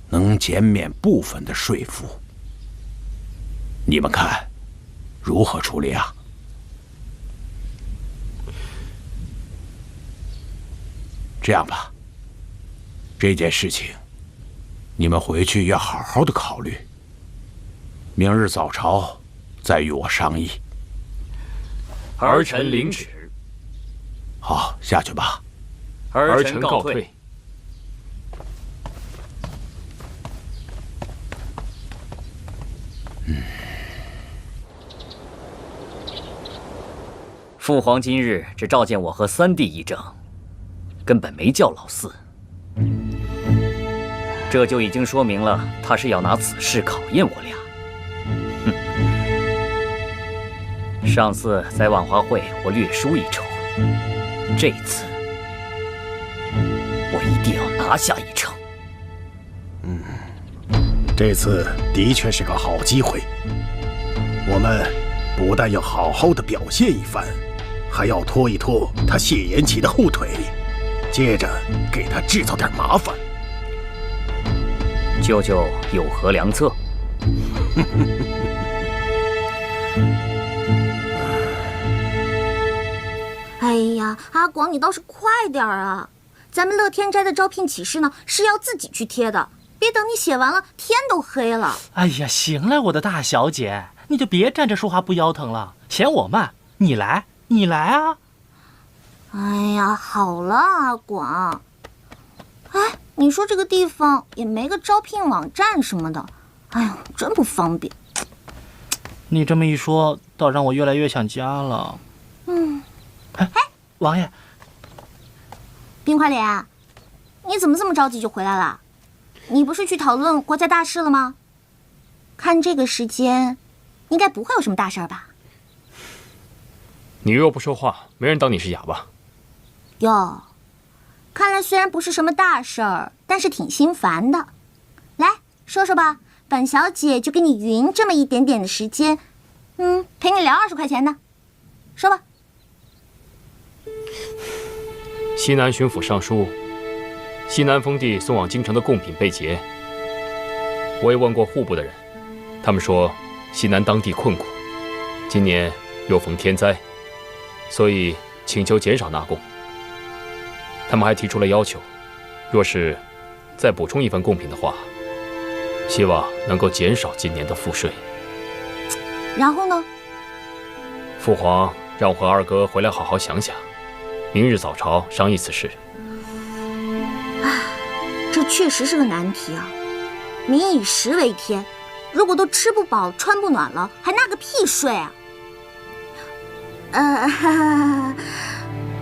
能减免部分的税赋。你们看如何处理啊？这样吧，这件事情你们回去要好好的考虑，明日早朝再与我商议。儿臣领旨。好，下去吧。儿臣告退。父皇今日只召见我和三弟议政，根本没叫老四。这就已经说明了他是要拿此事考验我俩。上次在万花会我略输一筹，这次我一定要拿下一城。这次的确是个好机会，我们不但要好好的表现一番，还要拖一拖他谢延启的后腿，接着给他制造点麻烦。舅舅有何良策？哎呀，阿广，你倒是快点啊！咱们乐天斋的招聘启事呢，是要自己去贴的，别等你写完了，天都黑了。哎呀，行了，我的大小姐，你就别站着说话不腰疼了。嫌我慢，你来啊！哎呀，好了，阿广。哎，你说这个地方也没个招聘网站什么的，哎呦，真不方便。你这么一说，倒让我越来越想家了。哎，王爷，冰块脸，你怎么这么着急就回来了？你不是去讨论国家大事了吗？看这个时间，应该不会有什么大事儿吧？你若不说话，没人当你是哑巴。哟，看来虽然不是什么大事儿，但是挺心烦的。来说说吧，本小姐就给你匀这么一点点的时间，陪你聊20块钱的，说吧。西南巡抚上书，西南封地送往京城的贡品被劫。我也问过户部的人，他们说西南当地困苦，今年又逢天灾，所以请求减少纳贡。他们还提出了要求，若是再补充一份贡品的话，希望能够减少今年的赋税。然后呢？父皇让我和二哥回来好好想想，明日早朝商议此事。这确实是个难题啊！民以食为天，如果都吃不饱穿不暖了，还纳个屁税啊！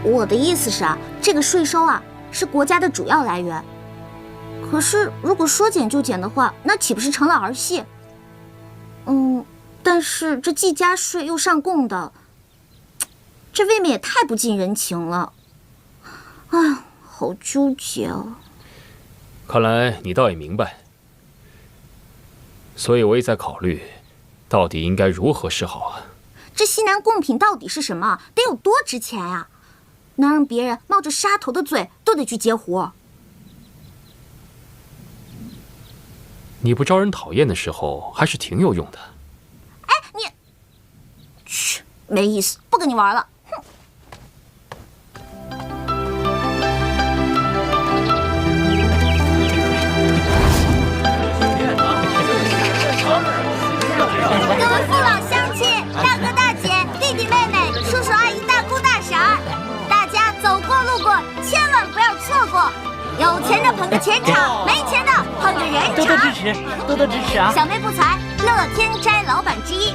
我的意思是啊，这个税收啊是国家的主要来源。可是如果说减就减的话，那岂不是成了儿戏？但是这既加税又上贡的，这未免也太不近人情了。哎呀，好纠结哦。看来你倒也明白，所以我也在考虑，到底应该如何是好啊？这西南贡品到底是什么？得有多值钱呀？能让别人冒着杀头的罪都得去截胡？你不招人讨厌的时候，还是挺有用的。哎，你，去，没意思，不跟你玩了。各位父老乡亲、大哥大姐、弟弟妹妹、叔叔阿姨、大姑大婶儿，大家走过路过，千万不要错过。有钱的捧个钱场，没钱的捧个人场。多多支持啊！小妹不才，乐天斋老板之一。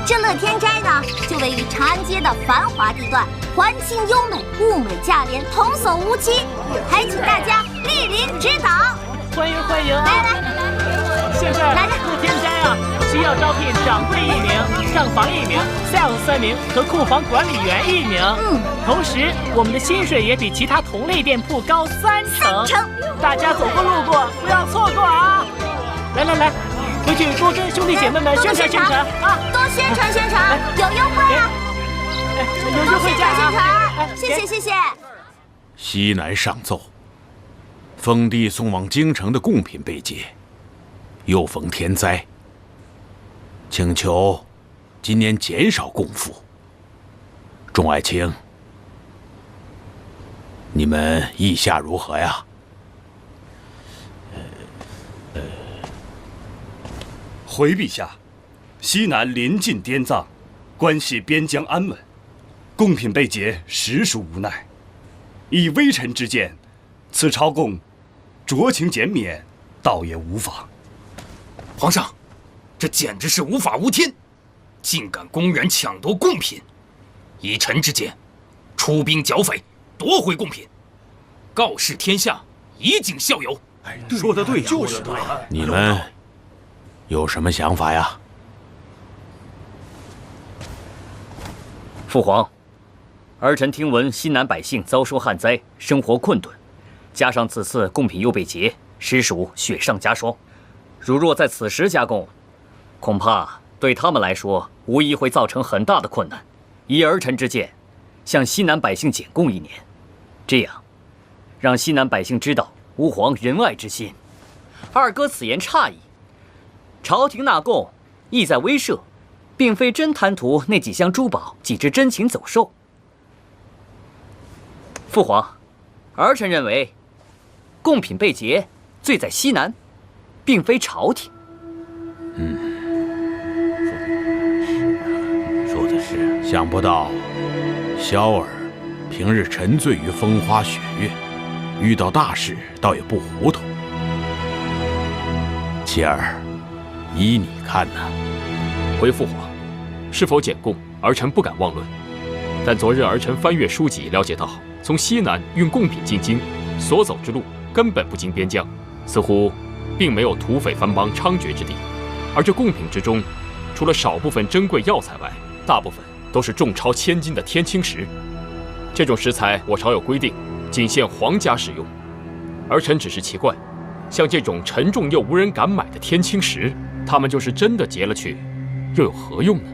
这乐天斋呢，就位于长安街的繁华地段，环境优美，物美价廉，童叟无欺，还请大家莅临指导。欢迎欢迎！来，现在乐天斋啊，需要招聘掌柜1名、账房1名、sales3名和库房管理员1名。同时我们的薪水也比其他同类店铺高3成。大家走过路过不要错过啊！来，回去多跟兄弟姐妹们宣传啊！多宣传，有优惠啊！有优惠价啊！谢谢。西南上奏，封地送往京城的贡品被劫，又逢天灾，请求今年减少贡赋。众爱卿，你们意下如何呀？回陛下，西南临近滇藏，关系边疆安稳，贡品被劫，实属无奈。以微臣之见，此朝贡酌情减免，倒也无妨。皇上，这简直是无法无天，竟敢公然抢夺贡品！以臣之见，出兵剿匪，夺回贡品，告示天下，以儆效尤。说的对呀，就是对。你们有什么想法呀？父皇，儿臣听闻西南百姓遭受旱灾，生活困顿，加上此次贡品又被劫，实属雪上加霜。如若在此时加贡，恐怕对他们来说无疑会造成很大的困难。依儿臣之见，向西南百姓减贡1年，这样让西南百姓知道吾皇仁爱之心。二哥此言差矣，朝廷纳贡意在威慑，并非真贪图那几箱珠宝、几只珍禽走兽。父皇，儿臣认为，贡品被劫，罪在西南，并非朝廷。说的是。想不到，萧儿平日沉醉于风花雪月，遇到大事倒也不糊涂。妻儿，依你看呢？回父皇，是否减贡，儿臣不敢妄论。但昨日儿臣翻阅书籍，了解到，从西南运贡品进京，所走之路根本不经边疆，似乎并没有土匪藩邦猖獗之地。而这贡品之中，除了少部分珍贵药材外，大部分都是重超1000斤的天青石。这种石材我朝有规定，仅限皇家使用。儿臣只是奇怪，像这种沉重又无人敢买的天青石，他们就是真的劫了去，又有何用呢？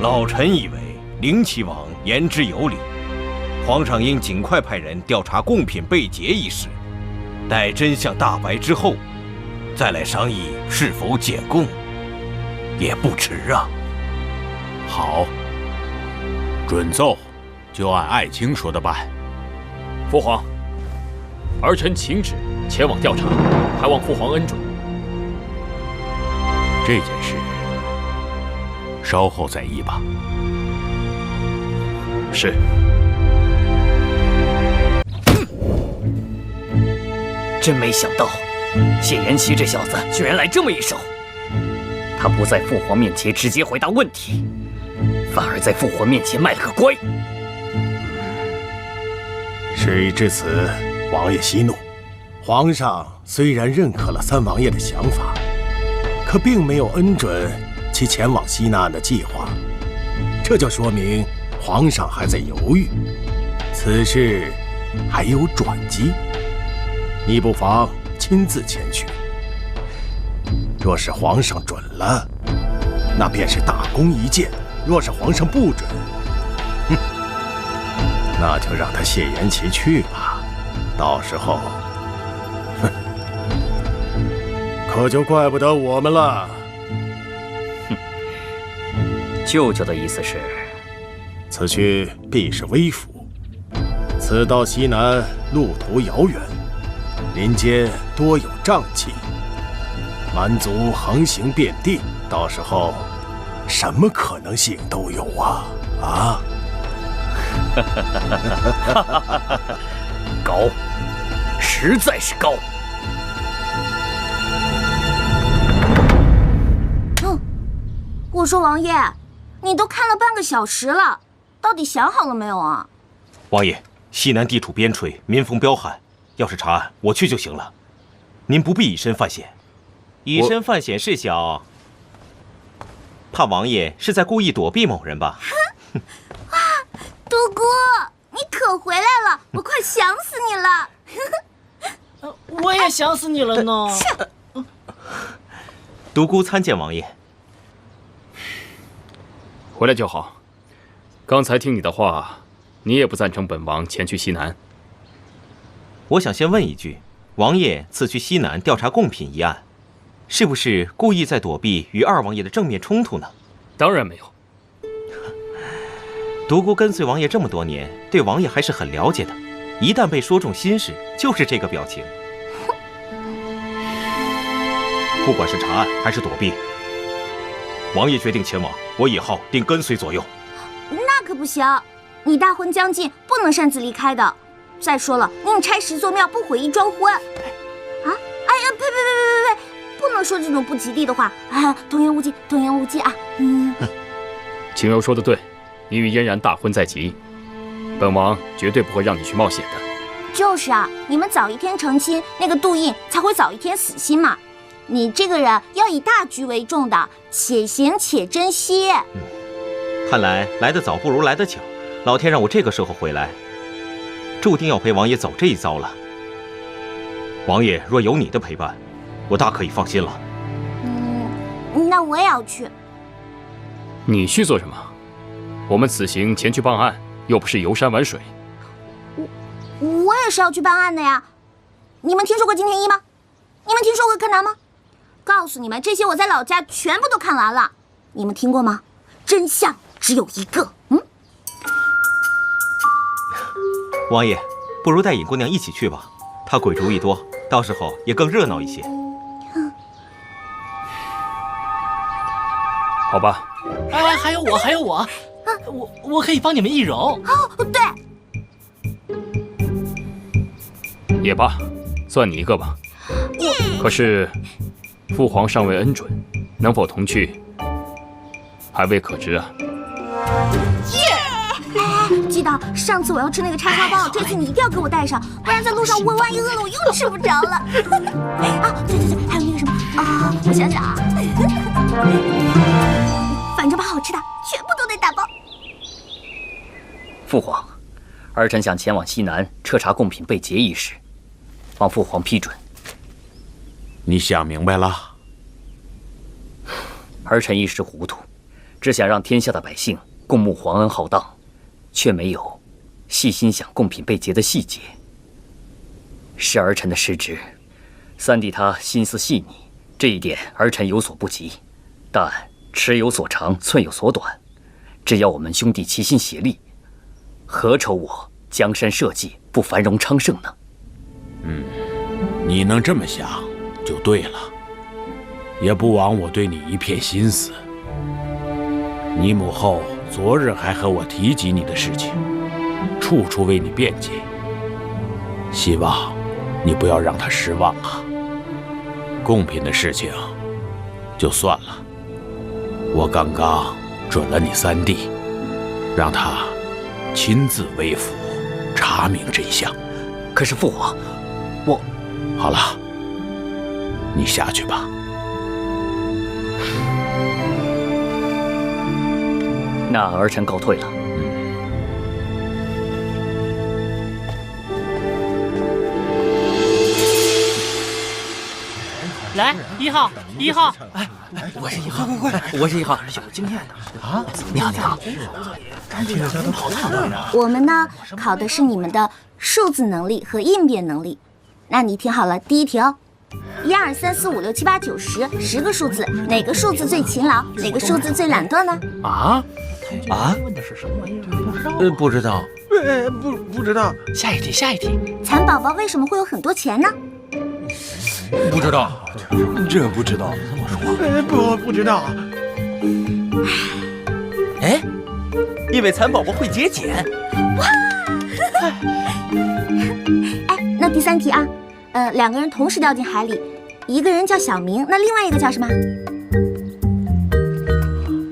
老臣以为灵齐王言之有理，皇上应尽快派人调查贡品被劫一事，待真相大白之后，再来商议是否减贡，也不迟啊。好，准奏，就按爱卿说的办。父皇，儿臣请旨前往调查，还望父皇恩准。这件事稍后再议吧。是。真没想到，谢延琪这小子居然来这么一手。他不在父皇面前直接回答问题，反而在父皇面前卖了个乖。事已至此，王爷息怒。皇上虽然认可了三王爷的想法，可并没有恩准其前往西南岸的计划，这就说明皇上还在犹豫，此事还有转机。你不妨亲自前去。若是皇上准了，那便是大功一件；若是皇上不准，那就让他谢延琪去吧。到时候，可就怪不得我们了。舅舅的意思是，此去必是微服。此到西南路途遥远，林间多有瘴气，蛮族横行遍地，到时候什么可能性都有啊！啊！高，实在是高。我说王爷，你都看了半个小时了，到底想好了没有啊？王爷，西南地处边陲，民风彪悍，要是查案，我去就行了。您不必以身犯险。以身犯险是小，怕王爷是在故意躲避某人吧？哇，独孤，你可回来了，我快想死你了。我也想死你了呢。独孤参见王爷。回来就好。刚才听你的话，你也不赞成本王前去西南。我想先问一句，王爷此去西南调查贡品一案，是不是故意在躲避与二王爷的正面冲突呢？当然没有。独孤跟随王爷这么多年，对王爷还是很了解的。一旦被说中心事，就是这个表情。不管是查案还是躲避，王爷决定前往，我以后定跟随左右。那可不行，你大婚将近，不能擅自离开的。再说了，宁拆10座庙，不毁1桩婚。啊！哎呀，呸！不能么说这种不吉利的话啊！童言无忌，童言无忌啊！晴柔说的对，你与嫣然大婚在即，本王绝对不会让你去冒险的。就是啊，你们早一天成亲，那个杜印才会早一天死心嘛。你这个人要以大局为重的，且行且珍惜。看来来得早不如来得巧，老天让我这个时候回来，注定要陪王爷走这一遭了。王爷若有你的陪伴，我大可以放心了。那我也要去。你去做什么？我们此行前去办案，又不是游山玩水。我也是要去办案的呀。你们听说过金田一吗？你们听说过柯南吗？告诉你们，这些我在老家全部都看完了。你们听过吗？真相只有一个。王爷，不如带尹姑娘一起去吧，她鬼主意多，到时候也更热闹一些。好吧。哎，还有我，我可以帮你们易容。哦，对。也罢，算你一个吧。可是，父皇尚未恩准，能否同去，还未可知啊。记得上次我要吃那个叉烧包，这次你一定要给我带上，不然在路上我万一饿了，我又吃不着了。啊，对，还有那个什么啊，我想想啊，反正把好吃的全部都得打包。父皇，儿臣想前往西南彻查贡品被劫一事，望父皇批准。你想明白了？儿臣一时糊涂，只想让天下的百姓共沐皇恩浩荡，却没有细心想贡品被劫的细节。是儿臣的失职，三弟他心思细腻，这一点儿臣有所不及。但尺有所长，寸有所短，只要我们兄弟齐心协力，何愁我江山社稷不繁荣昌盛呢？你能这么想就对了，也不枉我对你一片心思。你母后昨日还和我提及你的事情，处处为你辩解，希望你不要让她失望啊。贡品的事情就算了，我刚刚准了你三弟，让他亲自微服查明真相。可是父皇，好了，你下去吧。那儿臣告退了。来，1号，哎，我是1号，快，我是1号，有经验的啊！你好，我们呢考的是你们的数字能力和应变能力。那你听好了，第一题哦，1、2、3、4、5、6、7、8、9、10，10个数字，哪个数字最勤劳？哪个数字最懒惰呢？问的是什么玩意儿？不知道。不知道。下一题。蚕宝宝为什么会有很多钱呢？不知道。这不知道。不知道。哎，因为蚕宝宝会节俭。哇！哎，那第3题啊，2个人同时掉进海里，一个人叫小明，那另外一个叫什么？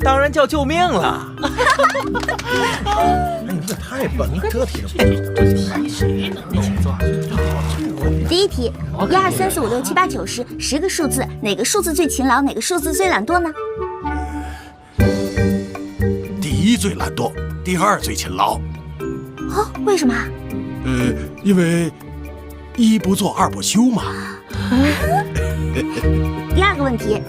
当然叫救命了。你这太笨了，这题第一题，1、2、3、4、5、6、7、8、9、10，10个数字，哪个数字最勤劳？哪个数字最懒惰呢？第一最懒惰，第二最勤劳。哦，为什么？因为一不做二不休嘛。第2个问题，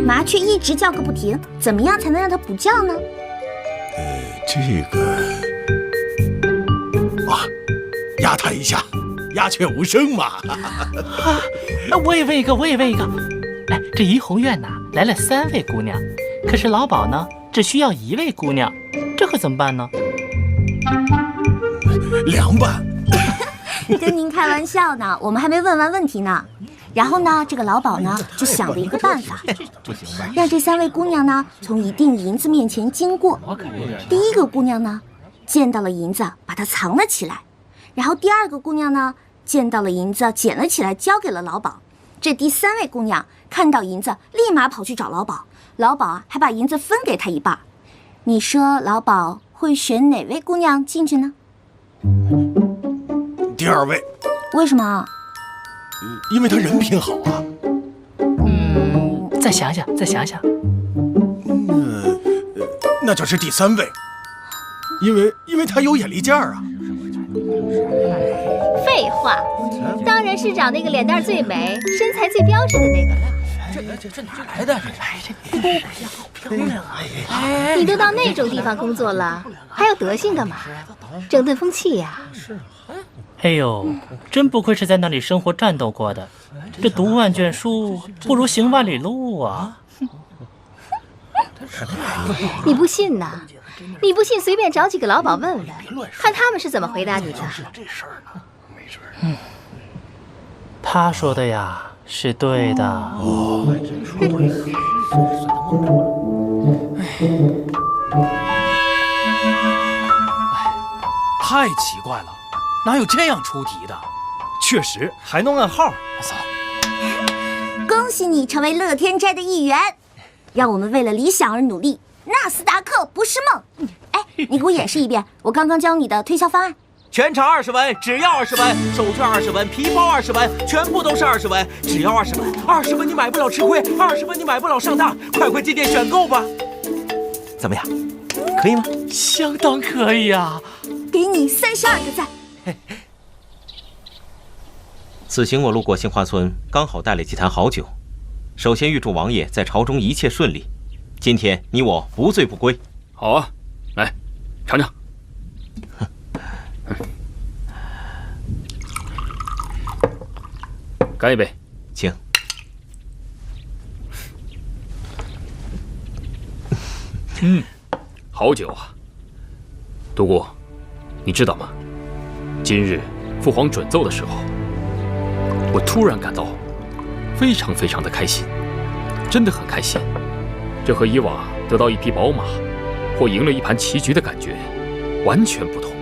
麻雀一直叫个不停，怎么样才能让它不叫呢？这个压它一下，鸦雀无声嘛。我也问一个。哎，这怡红院呐来了3位姑娘，可是老鸨呢只需要1位姑娘，这可怎么办呢？凉拌。跟您开玩笑呢，我们还没问完问题呢。然后呢，这个老鸨呢就想了一个办法，让这3位姑娘呢从一锭银子面前经过。第1个姑娘呢见到了银子，把它藏了起来；然后第2个姑娘呢见到了银子，捡了起来，交给了老鸨；这第3位姑娘看到银子，立马跑去找老鸨，老鸨还把银子分给她一半。你说老鸨会选哪位姑娘进去呢？第2位。为什么？因为他人品好啊。再想想，再想想。那就是第3位，因为他有眼力劲儿啊。废话，当然是找那个脸蛋最美、身材最标致的那个了。这哪来的？好漂亮啊！你都到那种地方工作了，还要德行干嘛？整顿风气呀。哎呦，真不愧是在那里生活战斗过的，这读万卷书不如行万里路啊！你不信呐？你不信，随便找几个老鸨问问，看他们是怎么回答你的。他说的呀，是对的。太奇怪了，哪有这样出题的？确实还能按号。嫂，恭喜你成为乐天斋的一员，让我们为了理想而努力。纳斯达克不是梦。哎，你给我演示一遍我刚刚教你的推销方案。全场20文，只要20文；手绢20文，皮包20文，全部都是20文，只要20文。20文你买不了吃亏，20文你买不了上当，快进店选购吧。怎么样，可以吗？相当可以啊！给你32个赞。此行我路过杏花村，刚好带了几坛好酒。首先预祝王爷在朝中一切顺利。今天你我不醉不归。好啊，来尝尝。干一杯，请。好酒啊！独孤，你知道吗？今日父皇准奏的时候，我突然感到非常非常的开心，真的很开心。这和以往得到一匹宝马或赢了一盘棋局的感觉完全不同。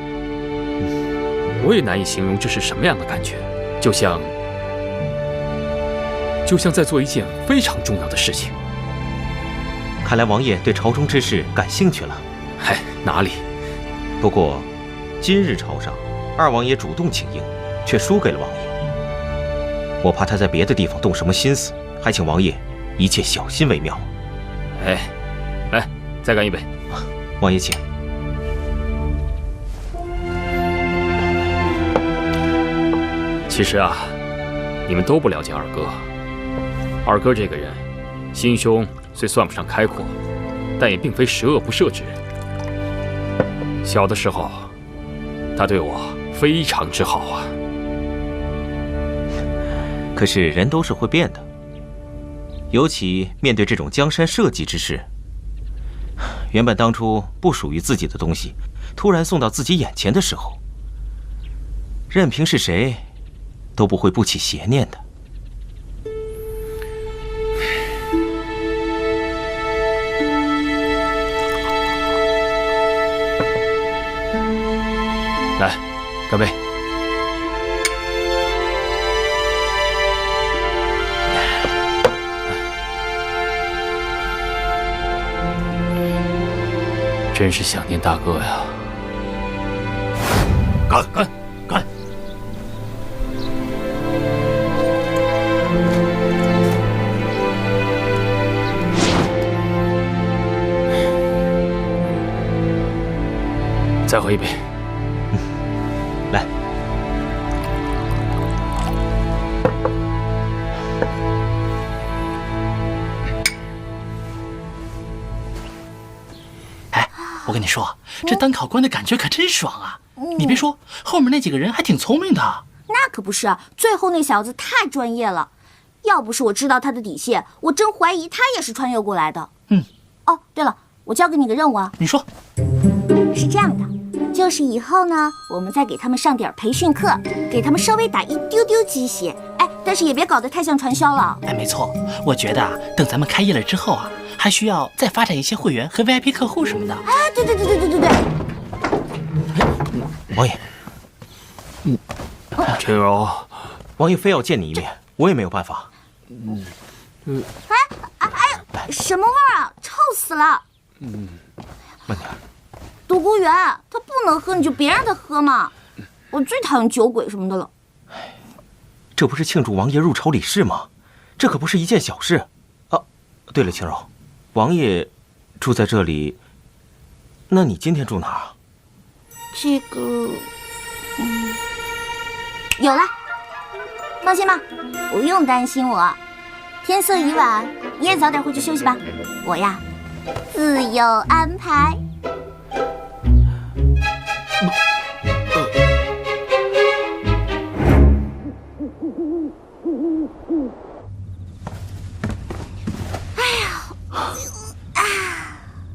我也难以形容这是什么样的感觉，就像在做一件非常重要的事情。看来王爷对朝中之事感兴趣了。嗨，哪里？不过，今日朝上，二王爷主动请缨，却输给了王爷。我怕他在别的地方动什么心思，还请王爷一切小心为妙。哎，来，再干一杯。王爷请。其实啊，你们都不了解二哥。二哥这个人，心胸虽算不上开阔，但也并非十恶不赦之人。小的时候，他对我非常之好啊。可是人都是会变的，尤其面对这种江山社稷之事，原本当初不属于自己的东西，突然送到自己眼前的时候，任凭是谁，都不会不起邪念的。来，干杯！真是想念大哥呀！干干干！再喝一杯。来。哎，我跟你说，这当考官的感觉可真爽啊！你别说，后面那几个人还挺聪明的。那可不是，最后那小子太专业了。要不是我知道他的底细，我真怀疑他也是穿越过来的。哦，对了，我交给你个任务啊。你说。是这样的，就是以后呢，我们再给他们上点培训课，给他们稍微打一丢丢鸡血。哎，但是也别搞得太像传销了。哎，没错，我觉得啊，等咱们开业了之后啊，还需要再发展一些会员和 VIP 客户什么的。哎，对。王爷，陈柔，王爷非要见你一面，我也没有办法。什么味儿啊？臭死了！慢点。独孤远，他不能喝，你就别让他喝嘛。我最讨厌酒鬼什么的了。这不是庆祝王爷入朝理事吗？这可不是一件小事啊！对了，青柔，王爷住在这里，那你今天住哪儿啊？这个，有了，放心吧，不用担心我。天色已晚，你也早点回去休息吧。我呀，自有安排。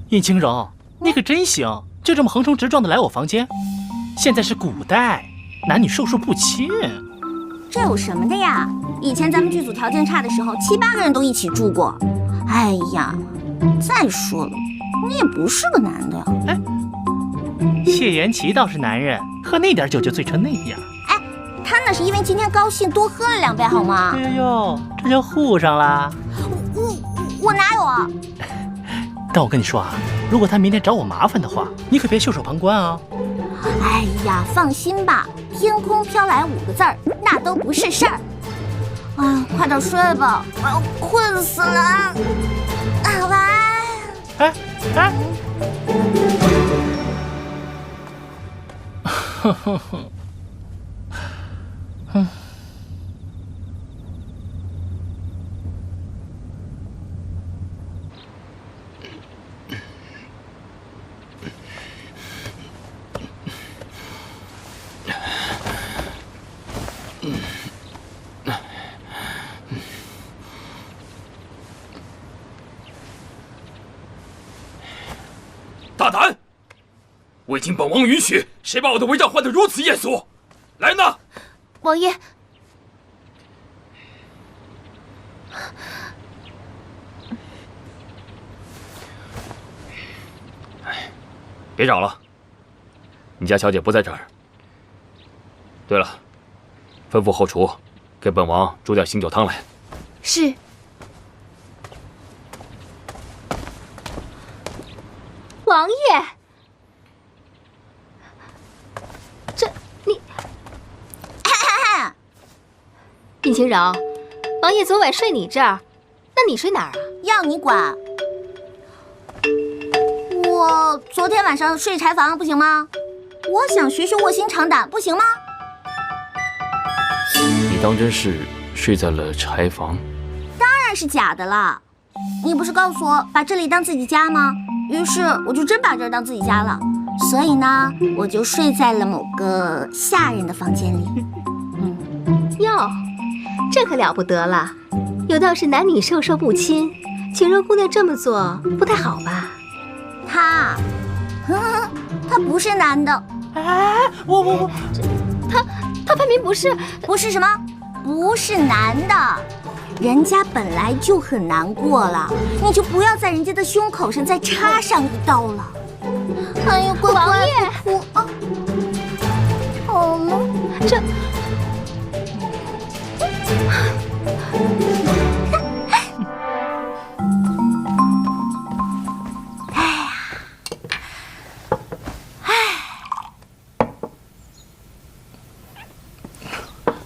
尹清柔，你可真行，就这么横冲直撞的来我房间。现在是古代，男女授受不亲。这有什么的呀？以前咱们剧组条件差的时候，7、8个人都一起住过。哎呀，再说了，你也不是个男的呀。哎，谢元齐倒是男人，喝那点酒就醉成那样。哎，他那是因为今天高兴多喝了2杯，好吗？哎呦，这就互上了。我哪有啊？但我跟你说啊，如果他明天找我麻烦的话，你可别袖手旁观啊。哎呀，放心吧，天空飘来5个字儿，那都不是事儿。啊，快点睡吧，我要困死了。啊，晚安。哎，哼哼哼，哼。大胆！未经本王允许，谁把我的违章换得如此艳俗？来人呐！王爷，别找了，你家小姐不在这儿。对了，吩咐后厨给本王煮点醒酒汤来。是。王爷，这你，尹清柔，王爷昨晚睡你这儿，那你睡哪儿啊？要你管。我昨天晚上睡柴房，不行吗？我想学学卧薪尝胆，不行吗？你当真是睡在了柴房？当然是假的啦！你不是告诉我把这里当自己家吗？于是我就真把这儿当自己家了，所以呢，我就睡在了某个下人的房间里。哟，这可了不得了，有道是男女授受不亲，景柔姑娘这么做不太好吧？他不是男的。哎，我，他分明不是什么？不是男的。人家本来就很难过了，你就不要在人家的胸口上再插上一刀了。哎呀，乖乖，王爷，不哭啊！好了，这。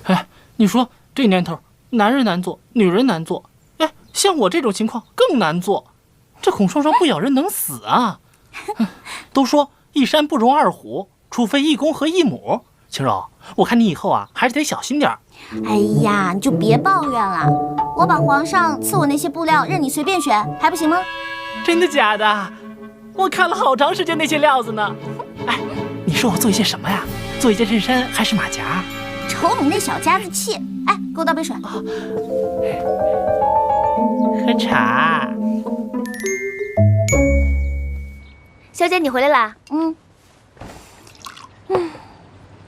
哎，你说这年头，男人难做，女人难做，哎，像我这种情况更难做。这孔双双不咬人能死啊！都说一山不容2虎，除非一公和一母。青柔，我看你以后啊，还是得小心点儿。哎呀，你就别抱怨了。我把皇上赐我那些布料任你随便选，还不行吗？真的假的？我看了好长时间那些料子呢。哎，你说我做一件什么呀？做一件衬衫还是马甲？瞅你那小家子气！哎，给我倒杯水。喝茶。小姐，你回来啦？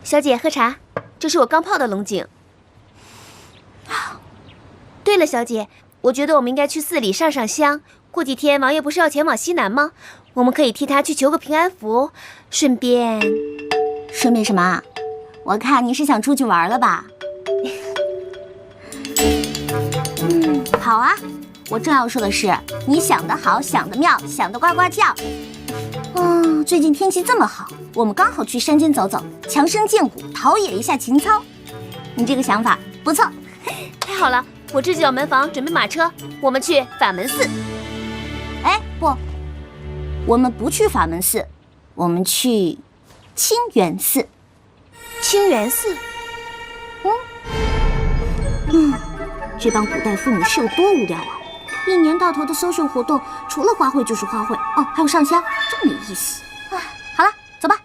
小姐，喝茶。这是我刚泡的龙井。对了，小姐，我觉得我们应该去寺里上上香。过几天王爷不是要前往西南吗？我们可以替他去求个平安符，顺便什么？我看你是想出去玩了吧？好啊，我正要说的是，你想得好，想得妙，想得呱呱叫。最近天气这么好，我们刚好去山间走走，强身健骨，陶冶一下情操。你这个想法不错。太好了，我这就要门房准备马车，我们去法门寺。哎，不，我们不去法门寺，我们去清源寺。清源寺？这帮古代妇女是有多无聊啊！一年到头的 social 活动，除了花卉就是花卉，哦，还有上香，真没意思。好了，走吧。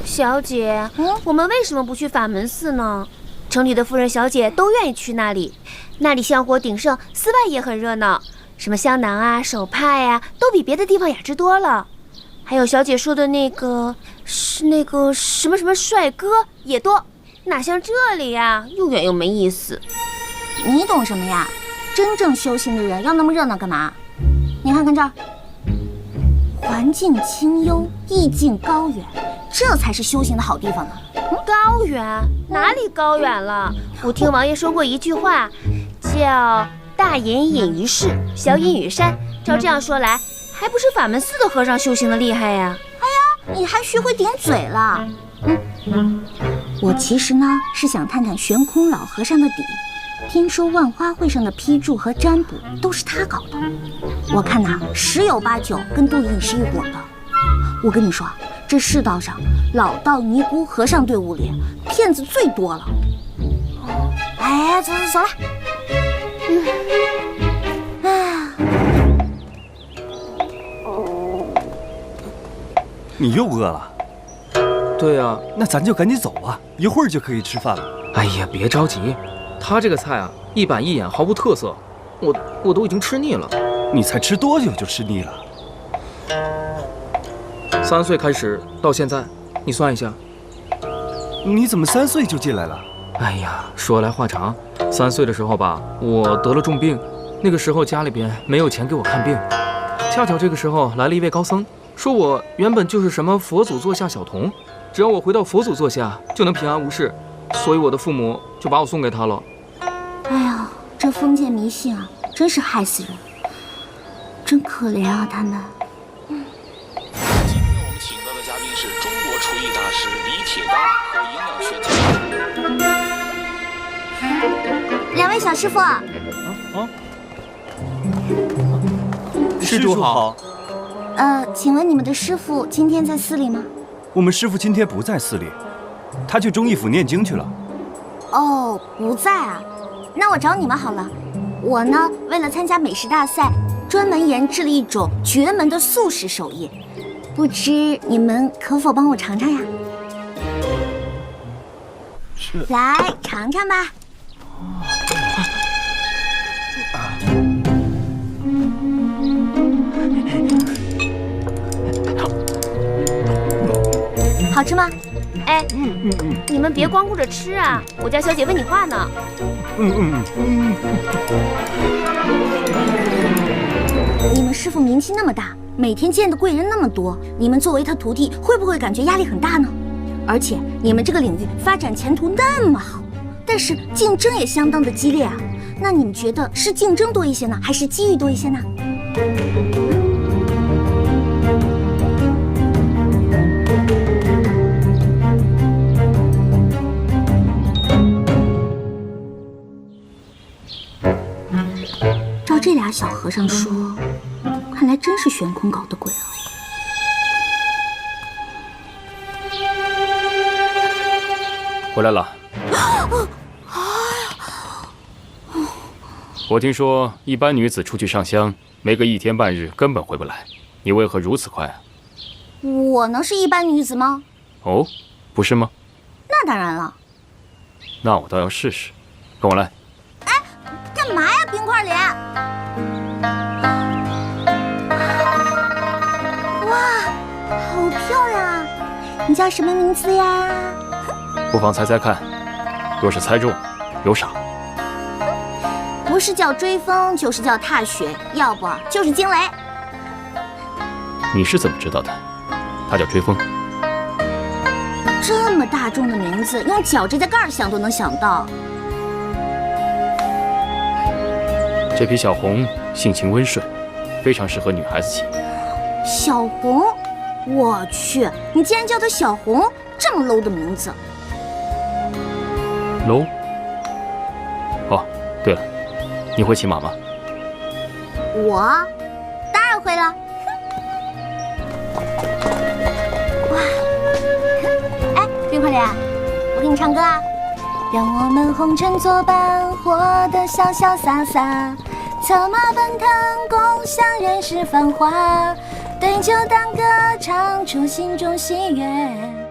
小姐，我们为什么不去法门寺呢？城里的夫人小姐都愿意去那里，那里香火鼎盛，寺外也很热闹，什么香囊啊、手帕呀，都比别的地方雅致多了。还有小姐说的那个什么什么帅哥也多，哪像这里呀，又远又没意思。你懂什么呀？真正修行的人要那么热闹干嘛？你看看这儿，环境清幽，意境高远，这才是修行的好地方呢。高远？哪里高远了？我听王爷说过一句话，叫大隐隐于市，小隐于山。照这样说来，还不是法门寺的和尚修行的厉害呀？哎呀，你还学会顶嘴了。我其实呢是想探探悬空老和尚的底。听说万花会上的批注和占卜都是他搞的，我看呐，10有8九跟杜隐是一伙的。我跟你说，这世道上老道尼姑和尚队伍里骗子最多了。哎，走了。你又饿了？对啊，那咱就赶紧走吧，一会儿就可以吃饭了。哎呀，别着急，他这个菜啊，一板一眼，毫无特色，我都已经吃腻了。你才吃多久就吃腻了？3岁开始到现在，你算一下。你怎么3岁就进来了？哎呀，说来话长，3岁的时候吧，我得了重病，那个时候家里边没有钱给我看病，恰巧这个时候来了一位高僧，说我原本就是什么佛祖座下小童，只要我回到佛祖座下就能平安无事，所以我的父母就把我送给他了。哎呀，这封建迷信啊，真是害死人，真可怜啊他们。今天我们请到的嘉宾是中国厨艺大师李铁刚和营养学家。2位小师傅。施主好。请问你们的师傅今天在寺里吗？我们师傅今天不在寺里，他去忠义府念经去了。哦，不在啊，那我找你们好了。我呢，为了参加美食大赛，专门研制了一种绝门的素食手艺，不知你们可否帮我尝尝呀？来尝尝吧。好吃吗？哎，你们别光顾着吃啊，我家小姐问你话呢。你们师傅名气那么大，每天见的贵人那么多，你们作为他徒弟，会不会感觉压力很大呢？而且你们这个领域发展前途那么好，但是竞争也相当的激烈啊。那你们觉得是竞争多一些呢，还是机遇多一些呢？照这俩小和尚说，看来真是悬空搞的鬼啊！回来了。我听说一般女子出去上香，没个1天半日根本回不来，你为何如此快啊？我能是一般女子吗？哦，不是吗？那当然了。那我倒要试试，跟我来。哎，干嘛呀，冰块脸？哇，好漂亮啊！你叫什么名字呀？不妨猜猜看，若是猜中，有赏。不是叫追风，就是叫踏雪，要不就是惊雷。你是怎么知道的？他叫追风。这么大众的名字，用脚指甲盖想都能想到。这匹小红性情温顺，非常适合女孩子骑。小红，我去，你竟然叫她小红，这么 low 的名字。low？ 哦，对了，你会骑马吗？我当然会了。哇！哎，冰块脸，我给你唱歌啊。让我们红尘作伴，活得潇潇洒洒，策马奔腾，共享人世繁华，对酒当歌，唱出心中喜悦。